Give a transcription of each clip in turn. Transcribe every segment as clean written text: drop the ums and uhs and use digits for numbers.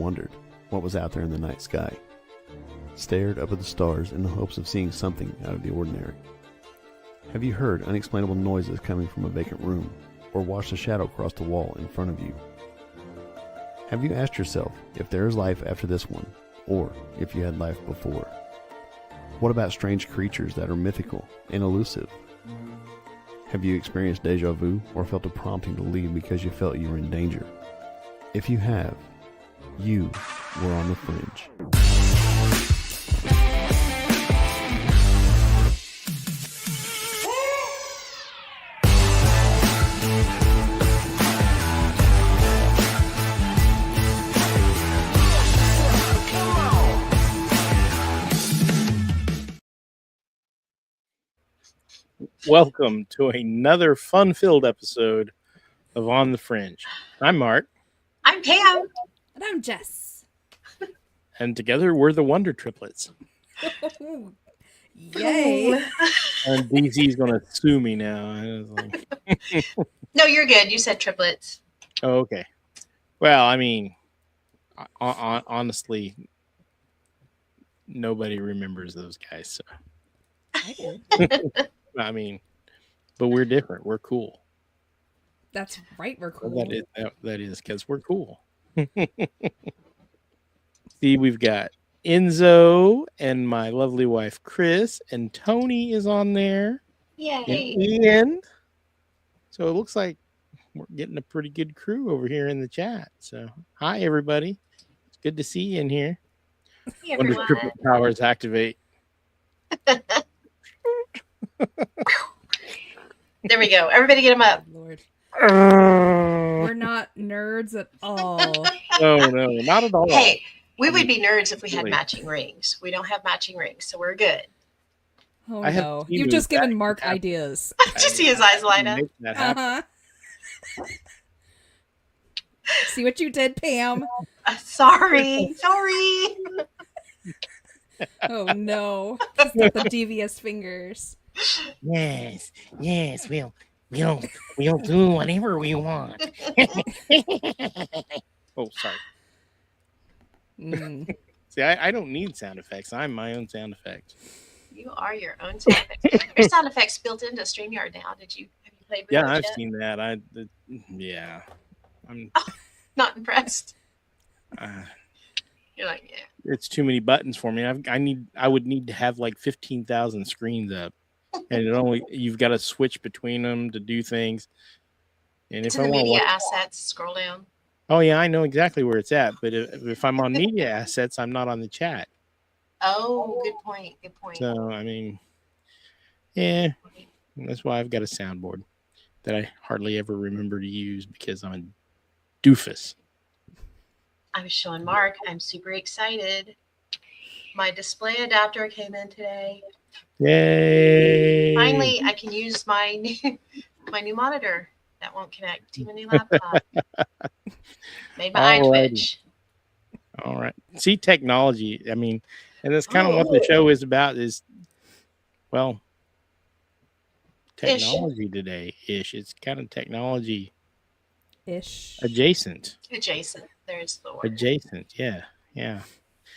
wondered what was out there in the night sky, stared up at the stars in the hopes of seeing something out of the ordinary? Have you heard unexplainable noises coming from a vacant room, or watched a shadow cross the wall in front of you? Have you asked yourself if there is life after this one, or if you had life before? What about strange creatures that are mythical and elusive? Have you experienced deja vu or felt a prompting to leave because you felt you were in danger? If you have, you were on the fringe. Welcome to another fun-filled episode of On the Fringe. I'm Mark. I'm Pam. And I'm Jess. And together we're the Wonder Triplets. Yay. And DZ's going to sue me now. I was like... No, you're good. You said triplets. Oh, okay. Well, I mean, honestly, nobody remembers those guys. So. I do. I mean, but we're different. We're cool. That's right. We're cool. That is because we're cool. See, we've got Enzo and my lovely wife, Chris, and Tony is on there. Yay. And Ian. So it looks like we're getting a pretty good crew over here in the chat. So hi, everybody. It's good to see you in here. Hey, Wonder everyone. Triplet powers activate. There we go. Everybody get them up. Lord. We're not nerds at all. No, not at all. Hey, we would be nerds if we had matching rings. We don't have matching rings, so we're good. Oh I have no. seen You've just that given Mark happen. ideas. Did you see his eyes light up? Make that happen. Uh-huh. See what you did, Pam? Sorry. Oh no. He's got the devious fingers. Yes, we'll do whatever we want. Oh, sorry. Mm. See, I don't need sound effects. I'm my own sound effect. You are your own sound effects. Your sound effects built into Streamyard now. Have you played with Yeah, those I've yet? seen that. Yeah. I'm. Not impressed. Uh, You're like, yeah. it's too many buttons for me. I would need to have like 15,000 screens up, and you've got to switch between them to do things. And It's if in I the want to media watch, assets. Scroll down. oh yeah, I know exactly where it's at. But if I'm on media assets, I'm not on the chat. Oh, good point. So I mean, yeah, that's why I've got a soundboard that I hardly ever remember to use because I'm a doofus. I was showing Mark. I'm super excited. My display adapter came in today. Yay! Finally, I can use my new monitor that won't connect to my new laptop. Made my eye Alrighty. twitch. All right. See, technology. I mean, and that's kind of what the show is about. Is well, technology today-ish. It's kind of technology Ish. adjacent. Adjacent. There's the word. Adjacent. Yeah.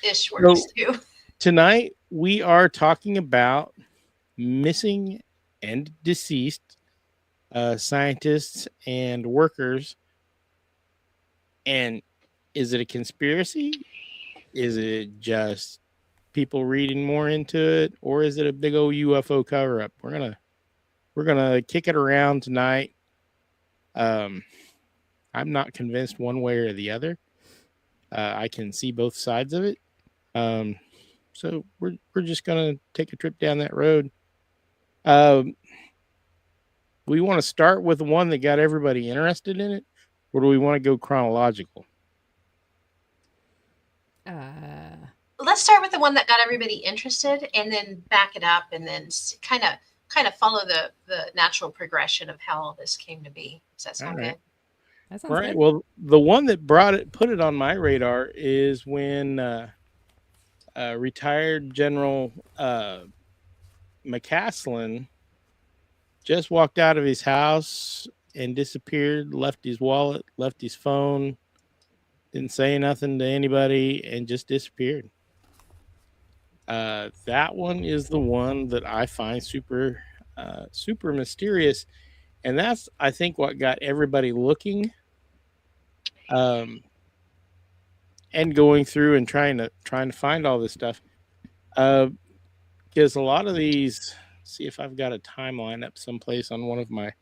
Ish works too. Tonight we are talking about missing and deceased scientists and workers. And is it a conspiracy? Is it just people reading more into it, or is it a big old UFO cover-up? We're gonna kick it around tonight. I'm not convinced one way or the other. I can see both sides of it. So we're just gonna take a trip down that road. We want to start with the one that got everybody interested in it, or do we want to go chronological? Let's start with the one that got everybody interested, and then back it up, and then kind of follow the natural progression of how all this came to be. Does that sound good? That sounds Right. good. Well, the one that put it on my radar is when retired General McCaslin just walked out of his house and disappeared, left his wallet, left his phone, Didn't say nothing to anybody and just disappeared. That one is the one that I find super mysterious, and that's, I think, what got everybody looking, and going through and trying to find all this stuff. Because a lot of these, see if I've got a timeline up someplace on one of my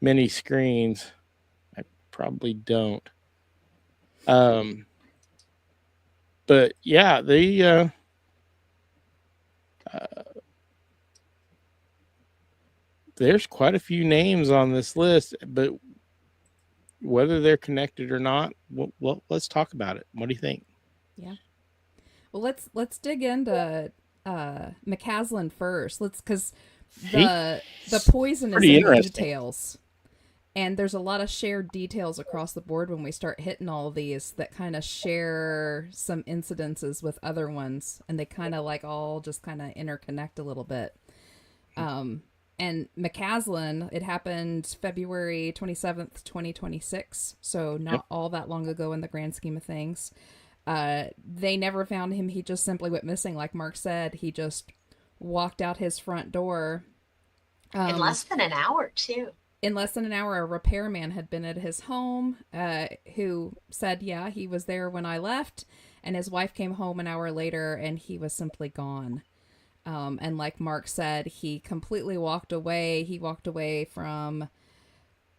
many screens. I probably don't. But yeah, there's quite a few names on this list, but whether they're connected or not, well, let's talk about it. What do you think? Yeah. Well, let's dig into McCaslin first. Because the poison is pretty in the interesting. details, and there's a lot of shared details across the board when we start hitting all these that kind of share some incidences with other ones, and they kind of like all just kind of interconnect a little bit. And McCaslin, it happened February 27th, 2026, so not all that long ago in the grand scheme of things. They never found him. He just simply went missing. Like Mark said, he just walked out his front door. In less than an hour, too. In less than an hour, a repairman had been at his home, who said, yeah, he was there when I left, and his wife came home an hour later, and he was simply gone. And like Mark said, he completely walked away. He walked away from...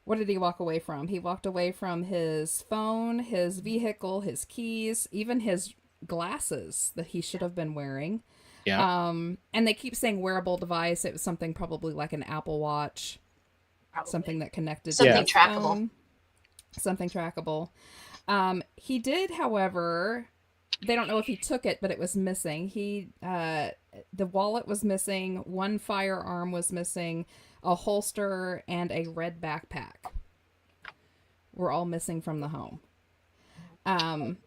What did he walk away from? He walked away from his phone, his vehicle, his keys, even his glasses that he should have been wearing. Yeah. And they keep saying wearable device. It was something probably like an Apple Watch. Probably. Something that connected Something to his trackable. phone. Something trackable. He did, however... They don't know if he took it, but it was missing. The wallet was missing. One firearm was missing. A holster and a red backpack were all missing from the home. And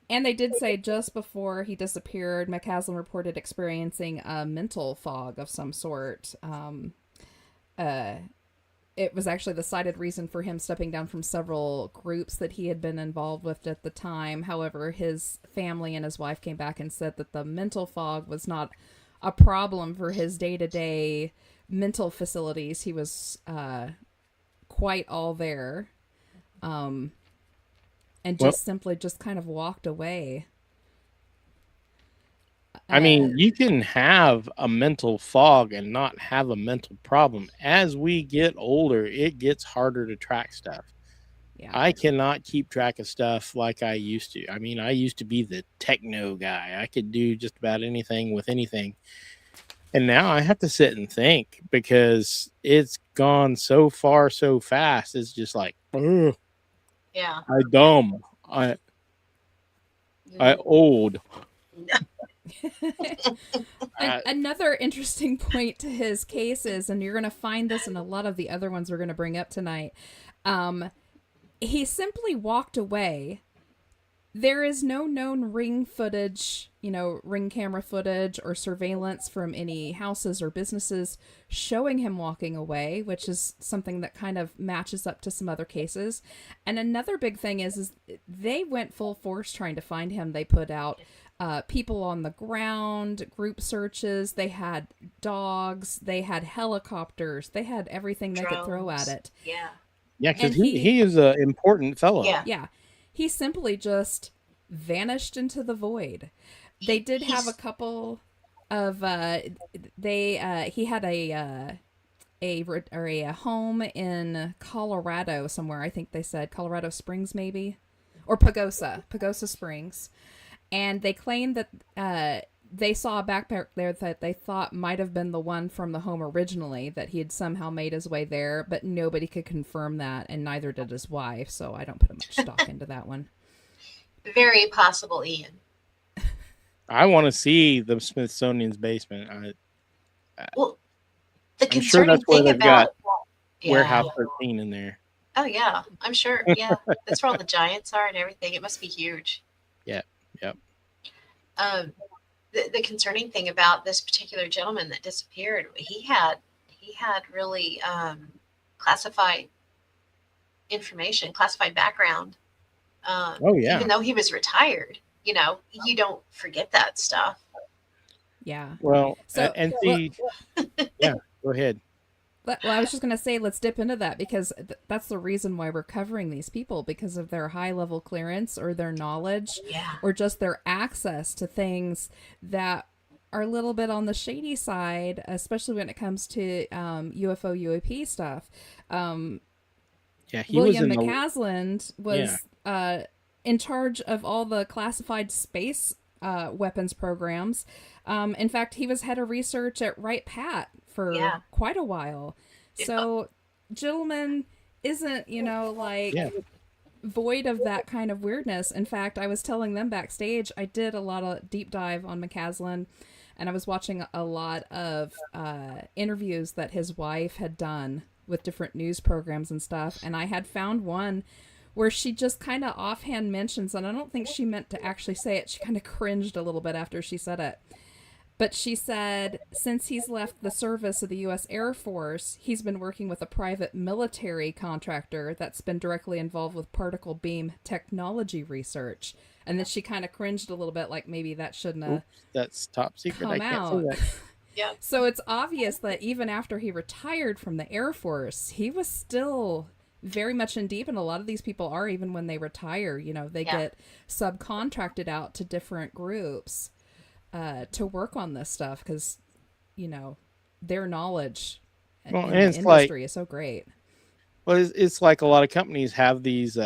they did say just before he disappeared, McCaslin reported experiencing a mental fog of some sort. It was actually the cited reason for him stepping down from several groups that he had been involved with at the time. However, his family and his wife came back and said that the mental fog was not a problem for his day-to-day mental facilities. He was quite all there, and just simply just kind of walked away. I mean, you can have a mental fog and not have a mental problem. As we get older, it gets harder to track stuff. Yeah. I cannot keep track of stuff like I used to. I mean, I used to be the techno guy. I could do just about anything with anything. And now I have to sit and think because it's gone so far so fast. It's just like, ugh, Yeah. I dumb. I old. Another interesting point to his case is, and you're going to find this in a lot of the other ones we're going to bring up tonight, he simply walked away. There is no known ring footage, ring camera footage or surveillance from any houses or businesses showing him walking away, which is something that kind of matches up to some other cases. And another big thing is they went full force trying to find him. They put out people on the ground, group searches. They had dogs. They had helicopters. They had everything they could throw at it. Yeah. Yeah, because he is an important fellow. Yeah. He simply just vanished into the void. They did have a couple of he had a home in Colorado somewhere. I think they said Colorado Springs, maybe, or Pagosa Springs, and they claimed that they saw a backpack there that they thought might have been the one from the home originally, that he had somehow made his way there, but nobody could confirm that, and neither did his wife, so I don't put much stock into that one. Very possible, Ian. I want to see the Smithsonian's basement. Well, the I'm sure concerning that's where thing they've about got Warehouse 13 in there. Oh yeah, I'm sure. Yeah, that's where all the giants are and everything. It must be huge. Yep. The concerning thing about this particular gentleman that disappeared, he had really classified information, classified background. Oh, yeah. Even though he was retired, you know, you don't forget that stuff. Yeah. Well, So, and see, yeah, go ahead. well, I was just going to say, let's dip into that because that's the reason why we're covering these people, because of their high level clearance or their knowledge Yeah. or just their access to things that are a little bit on the shady side, especially when it comes to UFO, UAP stuff. Yeah, he William was in McCaslin was in charge of all the classified space weapons programs. In fact, he was head of research at Wright Pat for Yeah. quite a while. So, gentleman isn't, like Yeah. void of that kind of weirdness. In fact, I was telling them backstage, I did a lot of deep dive on McCaslin, and I was watching a lot of interviews that his wife had done with different news programs and stuff, and I had found one where she just kind of offhand mentions, and I don't think she meant to actually say it, she kind of cringed a little bit after she said it, but she said since he's left the service of the U.S. Air Force, he's been working with a private military contractor that's been directly involved with particle beam technology research. And then she kind of cringed a little bit, like maybe that shouldn't have That's top secret. I come can't out. say that. Yeah. So it's obvious that even after he retired from the Air Force, he was still very much in deep, and a lot of these people are, even when they retire, they get subcontracted out to different groups to work on this stuff because, their knowledge in Well, the and it's industry is so great. Well, it's like a lot of companies have these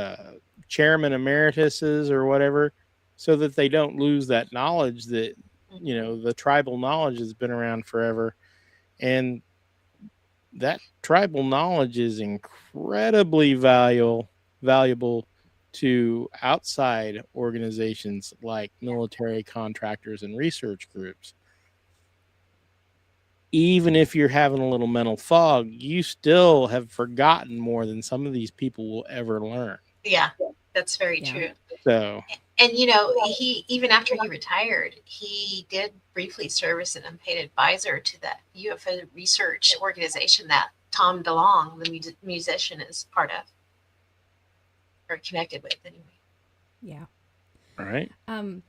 chairman emeritus's or whatever, so that they don't lose that knowledge that, the tribal knowledge has been around forever. And that tribal knowledge is incredibly valuable to outside organizations like military contractors and research groups. Even if you're having a little mental fog, you still have forgotten more than some of these people will ever learn. Yeah, that's very Yeah. true. So, And he, even after he retired, he did briefly serve as an unpaid advisor to that UFO research organization that Tom DeLonge, the musician, is part of or connected with anyway. Yeah. all right. And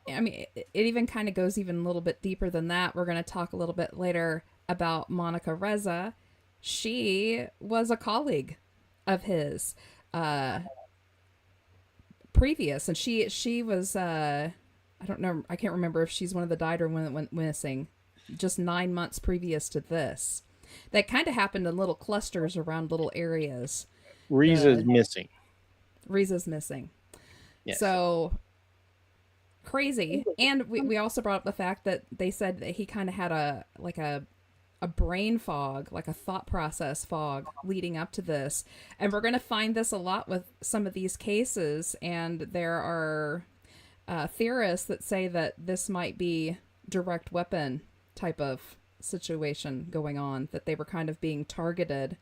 I mean, it even kind of goes even a little bit deeper than that. We're going to talk a little bit later about Monica Reza. She was a colleague of his previous, and she was I don't know, I can't remember if she's one of the died or one that went missing just 9 months previous to this. That kind of happened in little clusters around little areas. Reza's missing. Reza's missing. Yes. So crazy. And we also brought up the fact that they said that he kind of had a brain fog, like a thought process fog leading up to this. And we're going to find this a lot with some of these cases. And there are theorists that say that this might be direct weapon type of situation going on, that they were kind of being targeted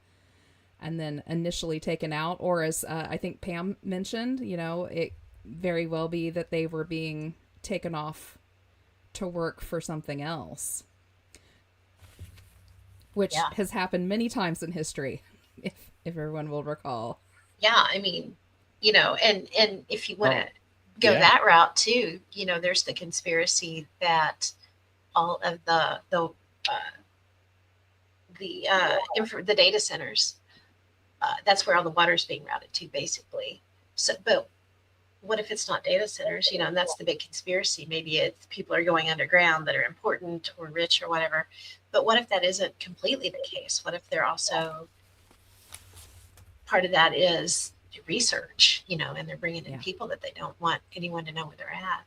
and then initially taken out. Or as I think Pam mentioned, it very well be that they were being taken off to work for something else, which has happened many times in history, if everyone will recall. Yeah, I mean, and if you want to go that route too, there's the conspiracy that all of the data centers, that's where all the water is being routed to, basically. So, but what if it's not data centers? And that's the big conspiracy. Maybe it's people are going underground that are important or rich or whatever. But what if that isn't completely the case? What if they're also part of that is research, and they're bringing in people that they don't want anyone to know where they're at.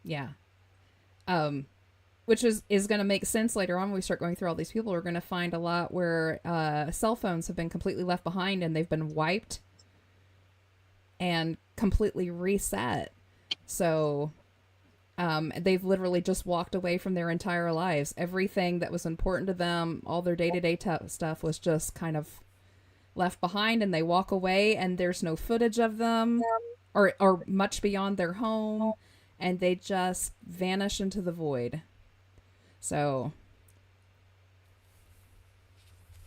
Yeah. Which is going to make sense later on when we start going through all these people. We're going to find a lot where cell phones have been completely left behind and they've been wiped and completely reset. So they've literally just walked away from their entire lives. Everything that was important to them, all their day-to-day stuff was just kind of left behind, and they walk away and there's no footage of them or much beyond their home, and they just vanish into the void. So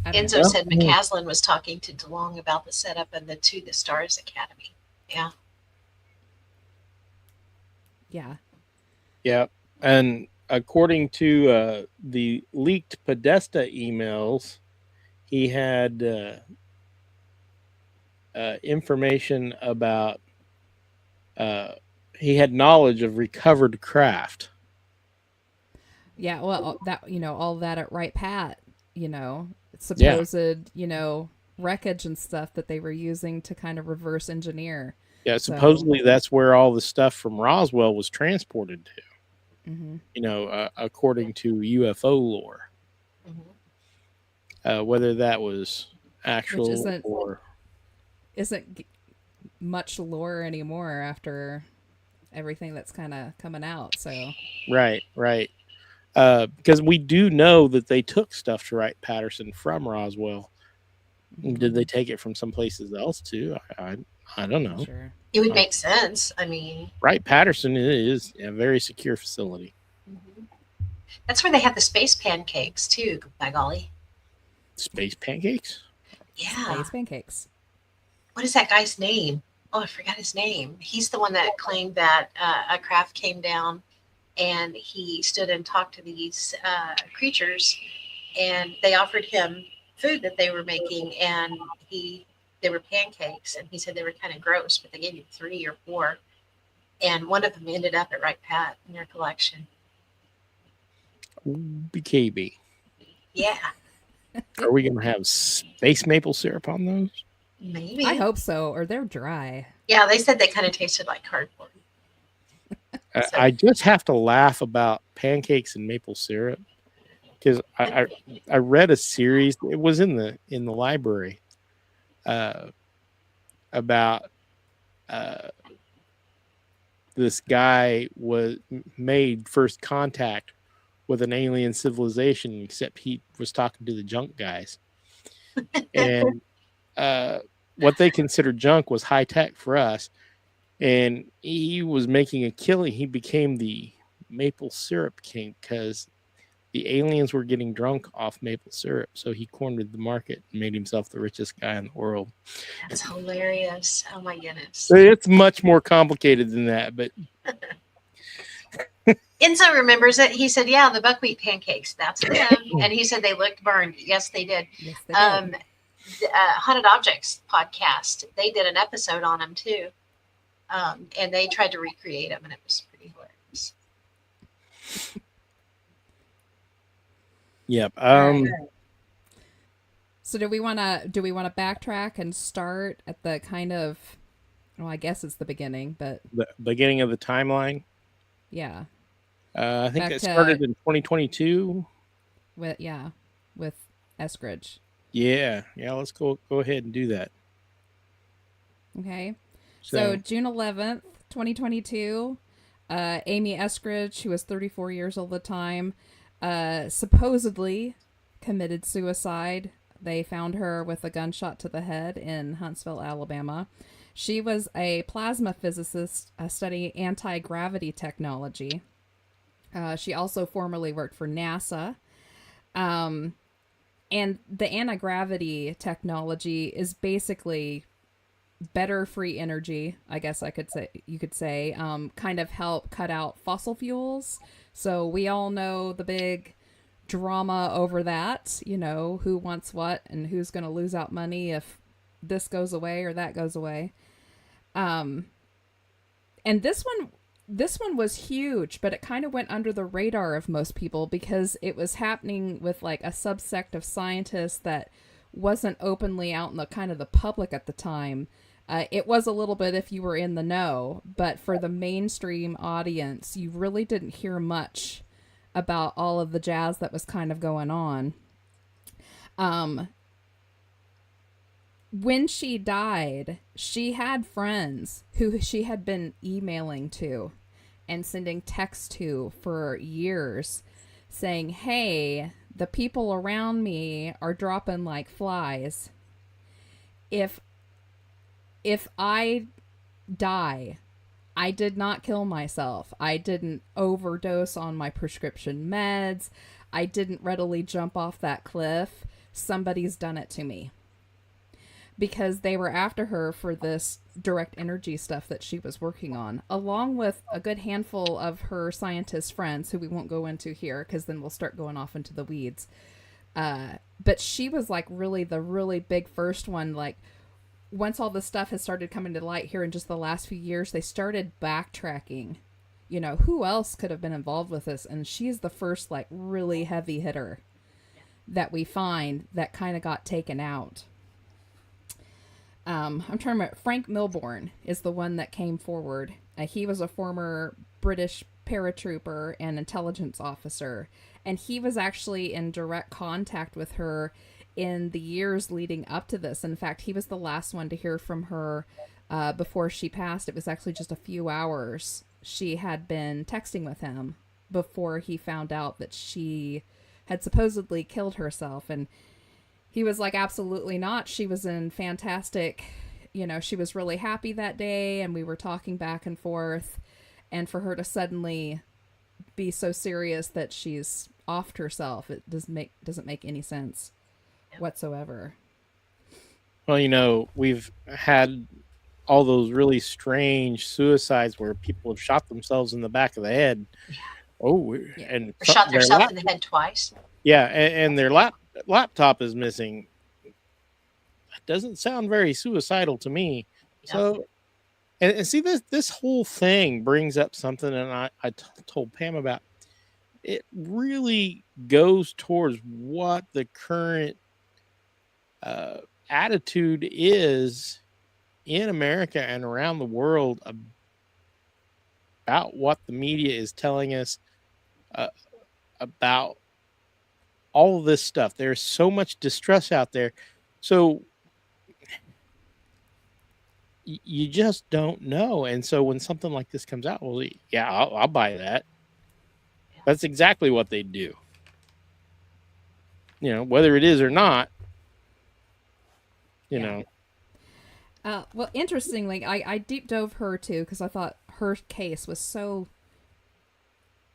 Enzo said McCaslin was talking to DeLonge about the setup and the Stars Academy. Yeah. Yeah. Yeah. And according to the leaked Podesta emails, he had information about, he had knowledge of recovered craft. Yeah, well, that all that at Right Pat, Yeah. supposed, wreckage and stuff that they were using to kind of reverse engineer. Yeah, So- supposedly that's where all the stuff from Roswell was transported to, Mhm. according to UFO lore. Mhm. Whether that was actual isn't- or Isn't much lore anymore after everything that's kind of coming out. So right. Because we do know that they took stuff to Wright-Patterson from Roswell. Did they take it from some places else too? I don't know. sure. It would make sense. I mean, Wright-Patterson is a very secure facility. mhm. That's where they have the space pancakes too. By golly, Space pancakes? yeah. Space pancakes. What is that guy's name? Oh, I forgot his name. He's the one that claimed that a craft came down, and he stood and talked to these creatures, and they offered him food that they were making, and they were pancakes, and he said they were kind of gross, but they gave him 3 or 4, and one of them ended up at Right Pat in their collection. BKB. Yeah, Are we going to have space maple syrup on those? maybe. I hope so, or they're dry. Yeah, they said they kind of tasted like cardboard. So- I just have to laugh about pancakes and maple syrup because I read a series. It was in the library about this guy made first contact with an alien civilization, except he was talking to the junk guys, and what they considered junk was high tech for us. And he was making a killing. He became the maple syrup king because the aliens were getting drunk off maple syrup. So he cornered the market and made himself the richest guy in the world. That's hilarious. Oh my goodness. So it's much more complicated than that. But Enzo remembers it. He said, "Yeah, the buckwheat pancakes. That's them." And he said they looked burned. Yes, they did. Yes, they did. The, Haunted Objects podcast. They did an episode on them too, and they tried to recreate them, and it was pretty hilarious. yep. So do we want to backtrack and start at the kind of, well, I guess it's the beginning, but The beginning of the timeline. yeah, I think Back it to- started in 2022. with Eskridge. Yeah. Let's go ahead and do that. Okay. So June 11th, 2022, Amy Eskridge, who was 34 years old at the time, supposedly committed suicide. They found her with a gunshot to the head in Huntsville, Alabama. She was a plasma physicist studying anti-gravity technology. She also formerly worked for NASA. And the anti-gravity technology is basically better free energy, I guess you could say, kind of help cut out fossil fuels. So we all know the big drama over that, who wants what and who's going to lose out money if this goes away or that goes away. And this one was huge, but it kind of went under the radar of most people because it was happening with like a subsect of scientists that wasn't openly out in the kind of the public at the time. It was a little bit if you were in the know, but for the mainstream audience, you really didn't hear much about all of the jazz that was kind of going on. When she died, she had friends who she had been emailing to and sending texts to for years saying, "Hey, the people around me are dropping like flies. If I die, I did not kill myself. I didn't overdose on my prescription meds. I didn't readily jump off that cliff. Somebody's done it to me." because they were after her for this direct energy stuff that she was working on, along with a good handful of her scientist friends who we won't go into here because then we'll start going off into the weeds. But she was like really the really big first one. Like once all this stuff has started coming to light here in just the last few years, they started backtracking. You know, who else could have been involved with this? And she's the first like really heavy hitter that we find that kind of got taken out. I'm trying to remember. Frank Milbourne is the one that came forward. He was a former British paratrooper and intelligence officer, and he was actually in direct contact with her in the years leading up to this. In fact, he was the last one to hear from her before she passed. It was actually just a few hours. She had been texting with him before he found out that she had supposedly killed herself, and he was like, absolutely not. She was in fantastic, you know, she was really happy that day, and we were talking back and forth, and for her to suddenly be so serious that she's offed herself, it doesn't make any sense whatsoever. Well, you know, we've had all those really strange suicides where people have shot themselves in the back of the head. Oh, and Or shot themselves in the head twice. Yeah, and their laptop is missing. That doesn't sound very suicidal to me. No. So, and see, this whole thing brings up something, and I told Pam about. It really goes towards what the current attitude is in America and around the world about what the media is telling us about all of this stuff. There's so much distress out there. So you just don't know. And so when something like this comes out, well, yeah, I'll buy that. That's exactly what they do. You know, whether it is or not, you know. Well, interestingly, I deep dove her too because I thought her case was so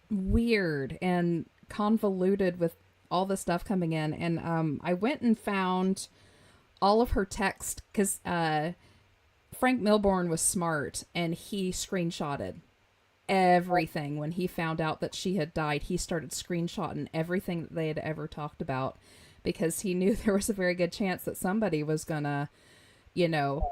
weird and convoluted with all the stuff coming in. And I went and found all of her text because Frank Milbourne was smart and he screenshotted everything. When he found out that she had died, he started screenshotting everything that they had ever talked about because he knew there was a very good chance that somebody was gonna, you know,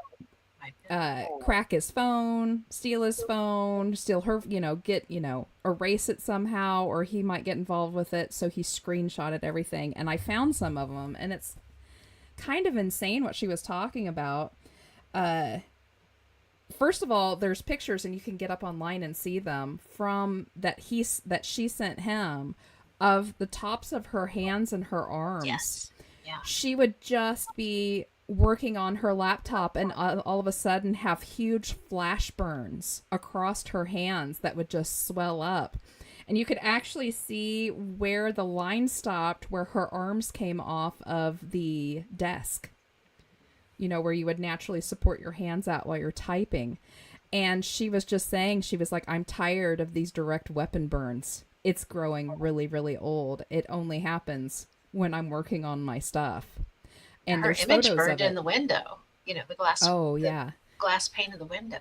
crack his phone, steal his phone, steal her, you know, erase it somehow, or he might get involved with it. So he screenshotted everything, and I found some of them, and it's kind of insane what she was talking about. First of all, there's pictures, and you can get up online and see them from that she sent him of the tops of her hands and her arms. Yes. Yeah. She would just be working on her laptop and all of a sudden have huge flash burns across her hands that would just swell up. And you could actually see where the line stopped, where her arms came off of the desk. You know, where you would naturally support your hands out while you're typing. And she was just saying, she was like, I'm tired of these direct weapon burns. It's growing really, really old. It only happens when I'm working on my stuff. And her there's image photos burned of it. in the window. You know, the glass. Oh, the yeah. Glass pane of the window.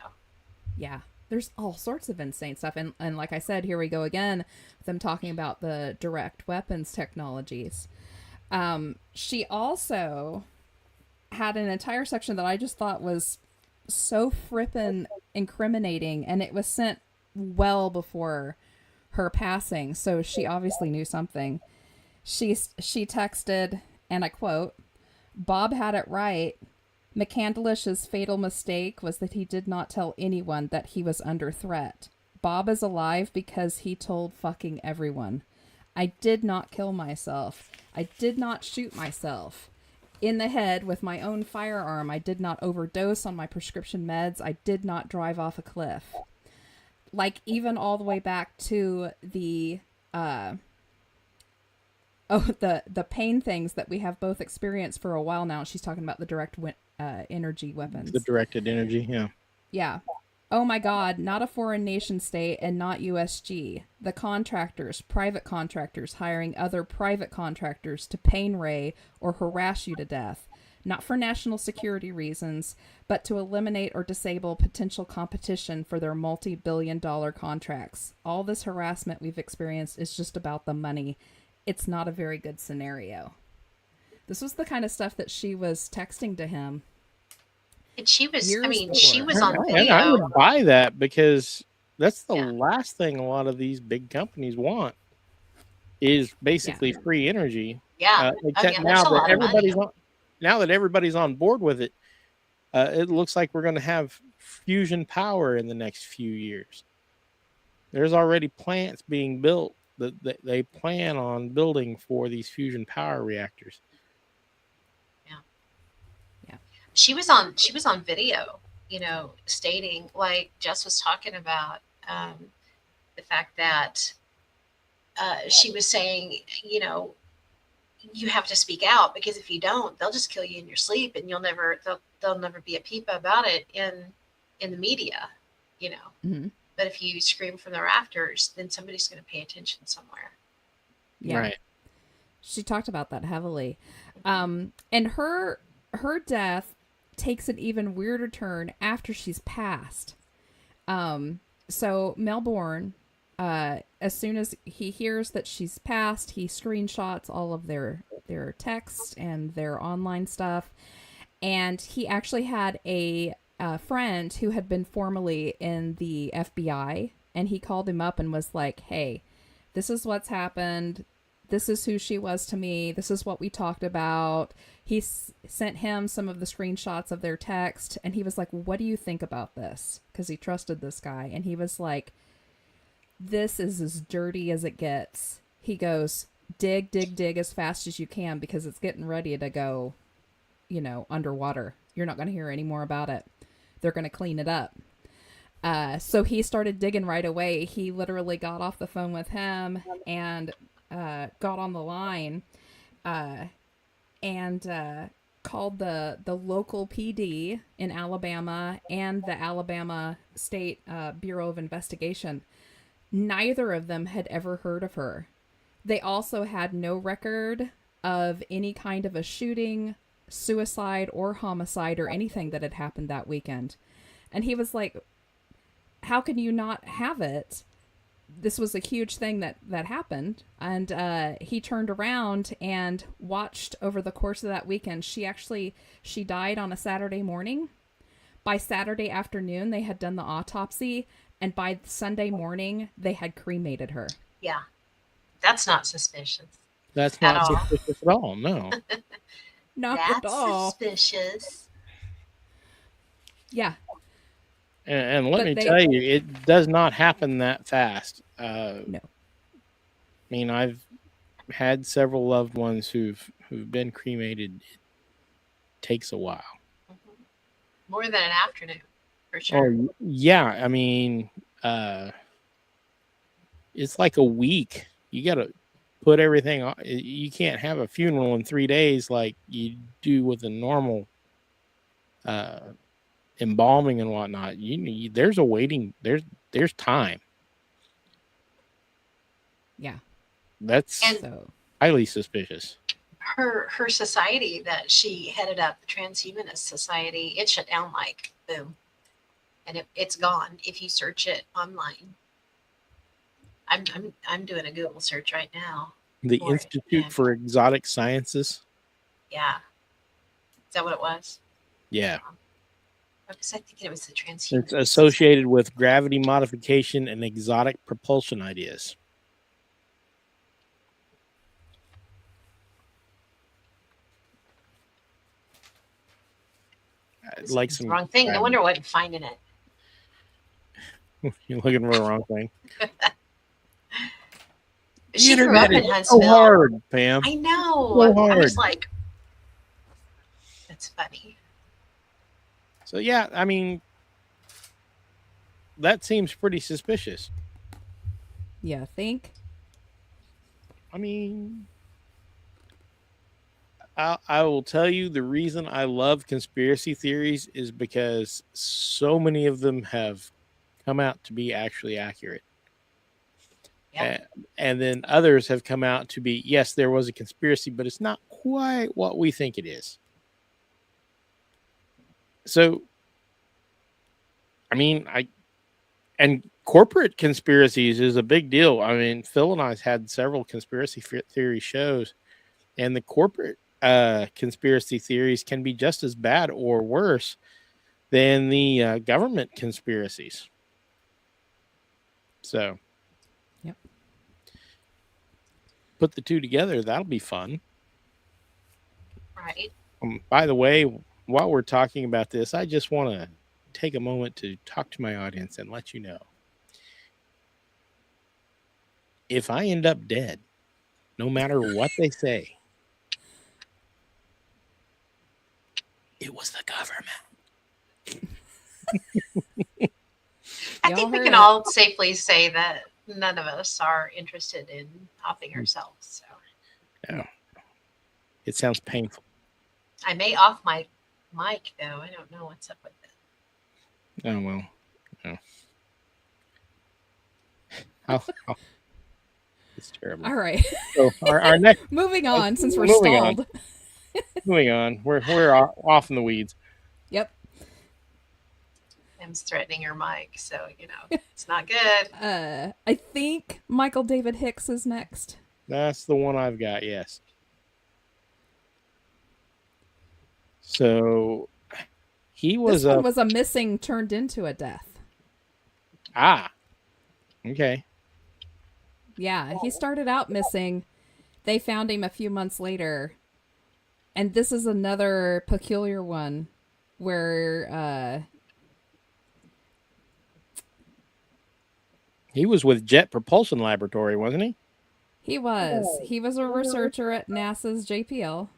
Yeah. There's all sorts of insane stuff. And like I said, here we go again, them talking about the direct weapons technologies. She also had an entire section that I just thought was so frippin' incriminating, and it was sent well before her passing, so she obviously knew something. She texted, and I quote, "Bob had it right. McCandlish's fatal mistake was that he did not tell anyone that he was under threat. Bob is alive because he told fucking everyone. I did not kill myself. I did not shoot myself in the head with my own firearm. I did not overdose on my prescription meds. I did not drive off a cliff." Like, even all the way back to the the pain things that we have both experienced for a while now. She's talking about the direct energy weapons. The directed energy, yeah. Yeah. Oh my God, not a foreign nation state and not USG. The contractors, private contractors hiring other private contractors to pain ray or harass you to death. not for national security reasons, but to eliminate or disable potential competition for their multi-billion-dollar contracts. All this harassment we've experienced is just about the money. It's not a very good scenario. This was the kind of stuff that she was texting to him. And she was, Years she before. was on And I video. would buy that because that's the Yeah. last thing a lot of these big companies want is basically free energy. Yeah. Except yeah, now that's a that lot of money. everybody's on board with it, it looks like we're going to have fusion power in the next few years. There's already plants being built that they plan on building for these fusion power reactors. She was on video, stating, like Jess was talking about, the fact that she was saying, you have to speak out, because if you don't, they'll just kill you in your sleep, and there'll never be a peep about it in the media, Mm-hmm. But if you scream from the rafters, then somebody's going to pay attention somewhere. Yeah. Right. She talked about that heavily. And her death takes an even weirder turn after she's passed. So Melbourne, as soon as he hears that she's passed, he screenshots all of their texts and their online stuff. And he actually had a friend who had been formerly in the FBI, and he called him up and was like, hey, this is what's happened. This is who she was to me. This is what we talked about. He sent him some of the screenshots of their text, and he was like, what do you think about this? Because he trusted this guy. And he was like, this is as dirty as it gets. He goes, dig as fast as you can, because it's getting ready to go, underwater. You're not going to hear any more about it. They're going to clean it up. So he started digging right away. He literally got off the phone with him and got on the line and called the local PD in Alabama and the Alabama State Bureau of Investigation. Neither of them had ever heard of her. They also had no record of any kind of a shooting, suicide, or homicide or anything that had happened that weekend. And he was like, how can you not have it? This was a huge thing that happened. And he turned around and watched over the course of that weekend. She died on a Saturday morning. By Saturday afternoon, they had done the autopsy. And by Sunday morning, they had cremated her. Yeah. That's not suspicious. That's At not all. suspicious at all. No. Not That's at all. suspicious. Yeah. And let But me they- tell you, it does not happen that fast. No. I mean, I've had several loved ones who've been cremated. It takes a while. Mhm. More than an afternoon, for sure. Oh yeah, I mean, it's like a week. You got to put everything on. You can't have a funeral in 3 days like you do with a normal embalming and whatnot. There's a waiting. There's time. Yeah. That's And- So highly suspicious. Her society that she headed up, the Transhumanist Society, it shut down like boom, and it's gone if you search it online. I'm doing a Google search right now. The Boy, Institute yeah. for Exotic Sciences. Yeah, is that what it was? Yeah, Because I think it was the Transhumanist. it's associated with gravity modification and exotic propulsion ideas. Like It's some the wrong thing. No wonder I wasn't finding it. You're looking for the wrong thing. She grew up in so Huntsville. hard, Pam. I know. So I hard. was like, that's funny. So yeah, I mean, that seems pretty suspicious. yeah, think. I mean, I will tell you the reason I love conspiracy theories is because so many of them have come out to be actually accurate. Yeah. And then others have come out to be, yes, there was a conspiracy, but it's not quite what we think it is. So, I mean, and corporate conspiracies is a big deal. I mean, Phil and I's had several conspiracy theory shows, and the corporate conspiracy theories can be just as bad or worse than the government conspiracies. So, Yep. Put the two together, that'll be fun. Right. By the way, while we're talking about this, I just want to take a moment to talk to my audience and let you know. If I end up dead, no matter what they say, it was the government. I Y'all think we heard can it. all safely say that none of us are interested in offing ourselves. So No. It sounds painful. I may off my mic though. I don't know what's up with it. Oh, well. No. It's terrible. All right. So our next Moving on, since we're Moving on. stalled. moving on. We're off in the weeds. Yep. Tim's threatening your mic, so it's not good. I think Michael David Hicks is next. That's the one I've got, yes. So he was This one was a missing turned into a death. Okay. Yeah, he started out missing. They found him a few months later. And this is another peculiar one where He was with Jet Propulsion Laboratory, wasn't he? he was a researcher at NASA's JPL.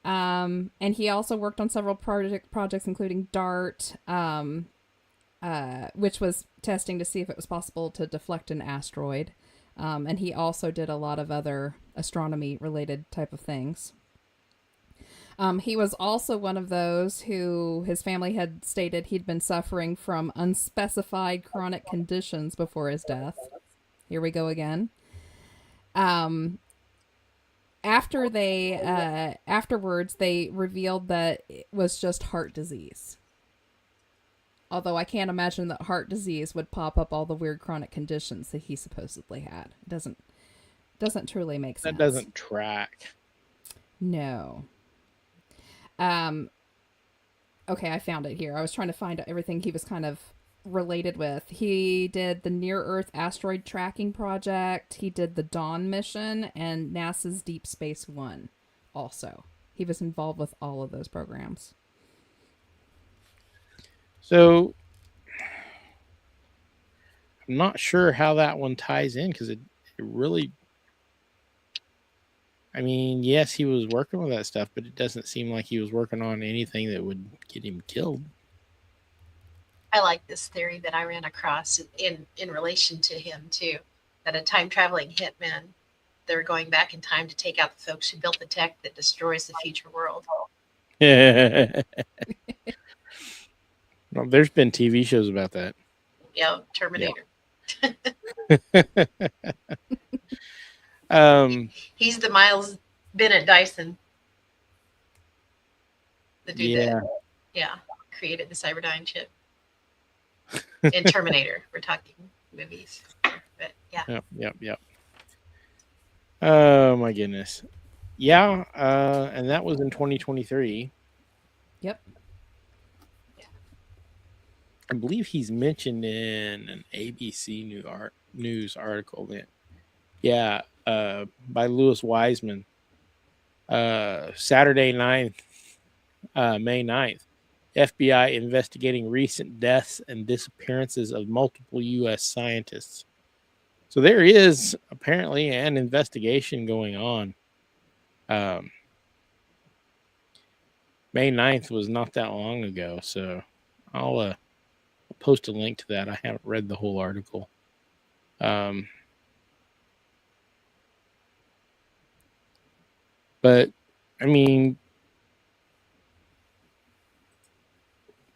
And he also worked on several projects including DART, which was testing to see if it was possible to deflect an asteroid. And he also did a lot of other astronomy-related type of things. He was also one of those who his family had stated he'd been suffering from unspecified chronic conditions before his death. Here we go again. Afterwards, they revealed that it was just heart disease. Although I can't imagine that heart disease would pop up all the weird chronic conditions that he supposedly had. It doesn't truly make sense. That doesn't track. No. Okay, I found it here. I was trying to find out everything he was kind of related with. He did the Near Earth Asteroid Tracking Project. He did the Dawn mission and NASA's Deep Space One also. He was involved with all of those programs. So I'm not sure how that one ties in because it really, I mean, yes, he was working with that stuff, but it doesn't seem like he was working on anything that would get him killed. I like this theory that I ran across in relation to him too, that a time traveling hitman, they're going back in time to take out the folks who built the tech that destroys the future world. Well, there's been TV shows about that. Yeah, Terminator. He's the Miles Bennett Dyson. The dude that created the Cyberdyne chip. In Terminator, we're talking movies. But yeah. Yep. Oh my goodness. Yeah, and that was in 2023. Yep. I believe he's mentioned in an ABC news article that, by Lewis Wiseman, Saturday 9th, May 9th, FBI investigating recent deaths and disappearances of multiple U.S. scientists. So there is apparently an investigation going on. May 9th was not that long ago, so I'll post a link to that. I haven't read the whole article. But, I mean,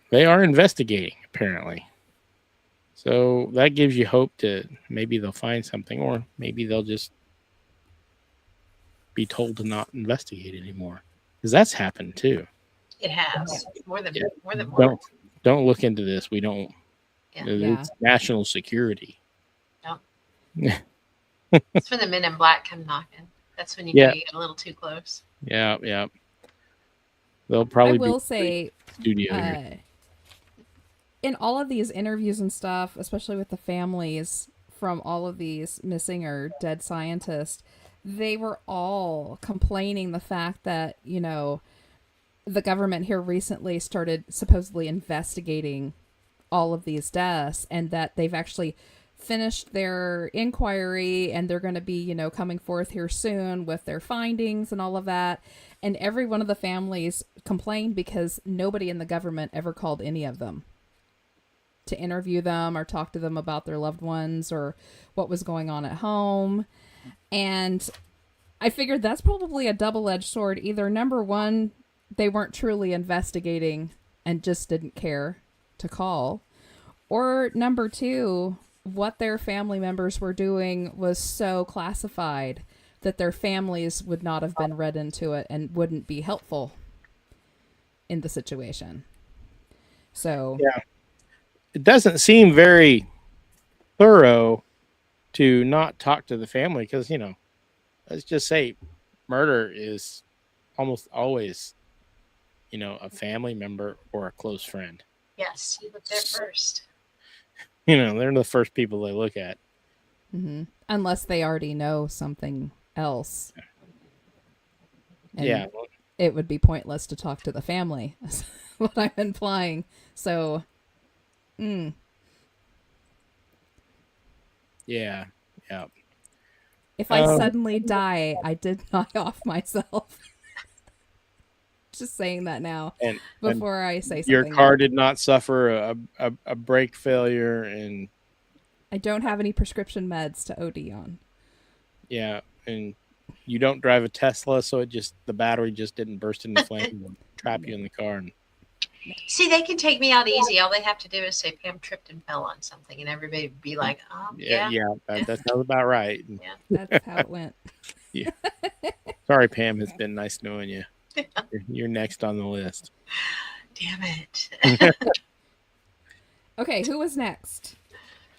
they are investigating, apparently. So that gives you hope to maybe they'll find something, or maybe they'll just be told to not investigate anymore. Because that's happened too. It has more than Yeah. more than one. Don't look into this. We don't. Yeah. It's national security. It's when the men in black come knocking. That's when you Yeah. know you get a little too close. Yeah. They'll I probably will be say, studio here. in all of these interviews and stuff, especially with the families from all of these missing or dead scientists, they were all complaining the fact that, you know, the government here recently started supposedly investigating all of these deaths, and that they've actually finished their inquiry and they're going to be, you know, coming forth here soon with their findings and all of that. And every one of the families complained because nobody in the government ever called any of them to interview them or talk to them about their loved ones or what was going on at home. And I figured that's probably a double-edged sword. Either number one, they weren't truly investigating and just didn't care to call, or number two, what their family members were doing was so classified that their families would not have been read into it and wouldn't be helpful in the situation. So Yeah. It doesn't seem very thorough to not talk to the family because, you know, let's just say murder is almost always, you know, a family member or a close friend. Yes, you look there first. You know, they're the first people they look at. mm-hmm. Unless they already know something else. And yeah. it would be pointless to talk to the family, is what I'm implying. So, Yeah. if I suddenly die, I did knock off myself. Just saying that now And before I say something. your car did not suffer a brake failure, and I don't have any prescription meds to OD on. yeah, and you don't drive a Tesla, so the battery just didn't burst into flames and trap you in the car. And See, they can take me out easy. All they have to do is say Pam tripped and fell on something, and everybody would be like, yeah, that sounds about right. That's how it went. Yeah. Sorry, Pam. It's been nice knowing you. You're next on the list. Damn it. Okay, who was next?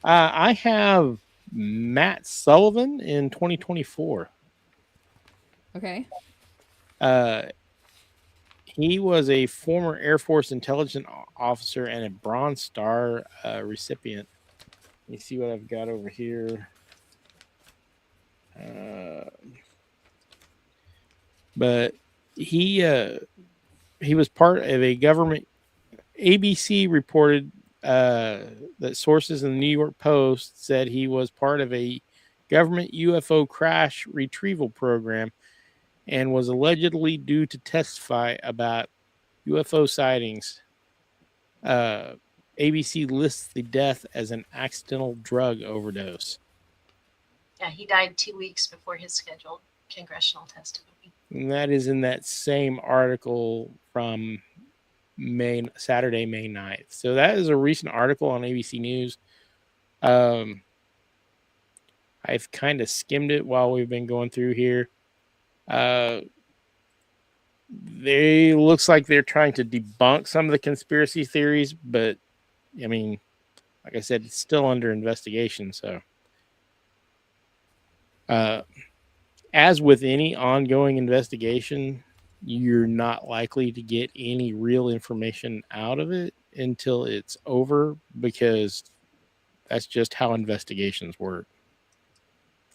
I have Matt Sullivan in 2024. Okay. He was a former Air Force intelligence officer and a Bronze Star recipient. Let me see what I've got over here. But he was part of a government. ABC reported that sources in the New York Post said he was part of a government UFO crash retrieval program and was allegedly due to testify about UFO sightings. ABC lists the death as an accidental drug overdose. Yeah, he died 2 weeks before his scheduled congressional testimony. And that is in that same article from Saturday, May 9th. So that is a recent article on ABC News. I've kind of skimmed it while we've been going through here. They looks like they're trying to debunk some of the conspiracy theories, but I mean, like I said, it's still under investigation. So, as with any ongoing investigation, you're not likely to get any real information out of it until it's over, because that's just how investigations work.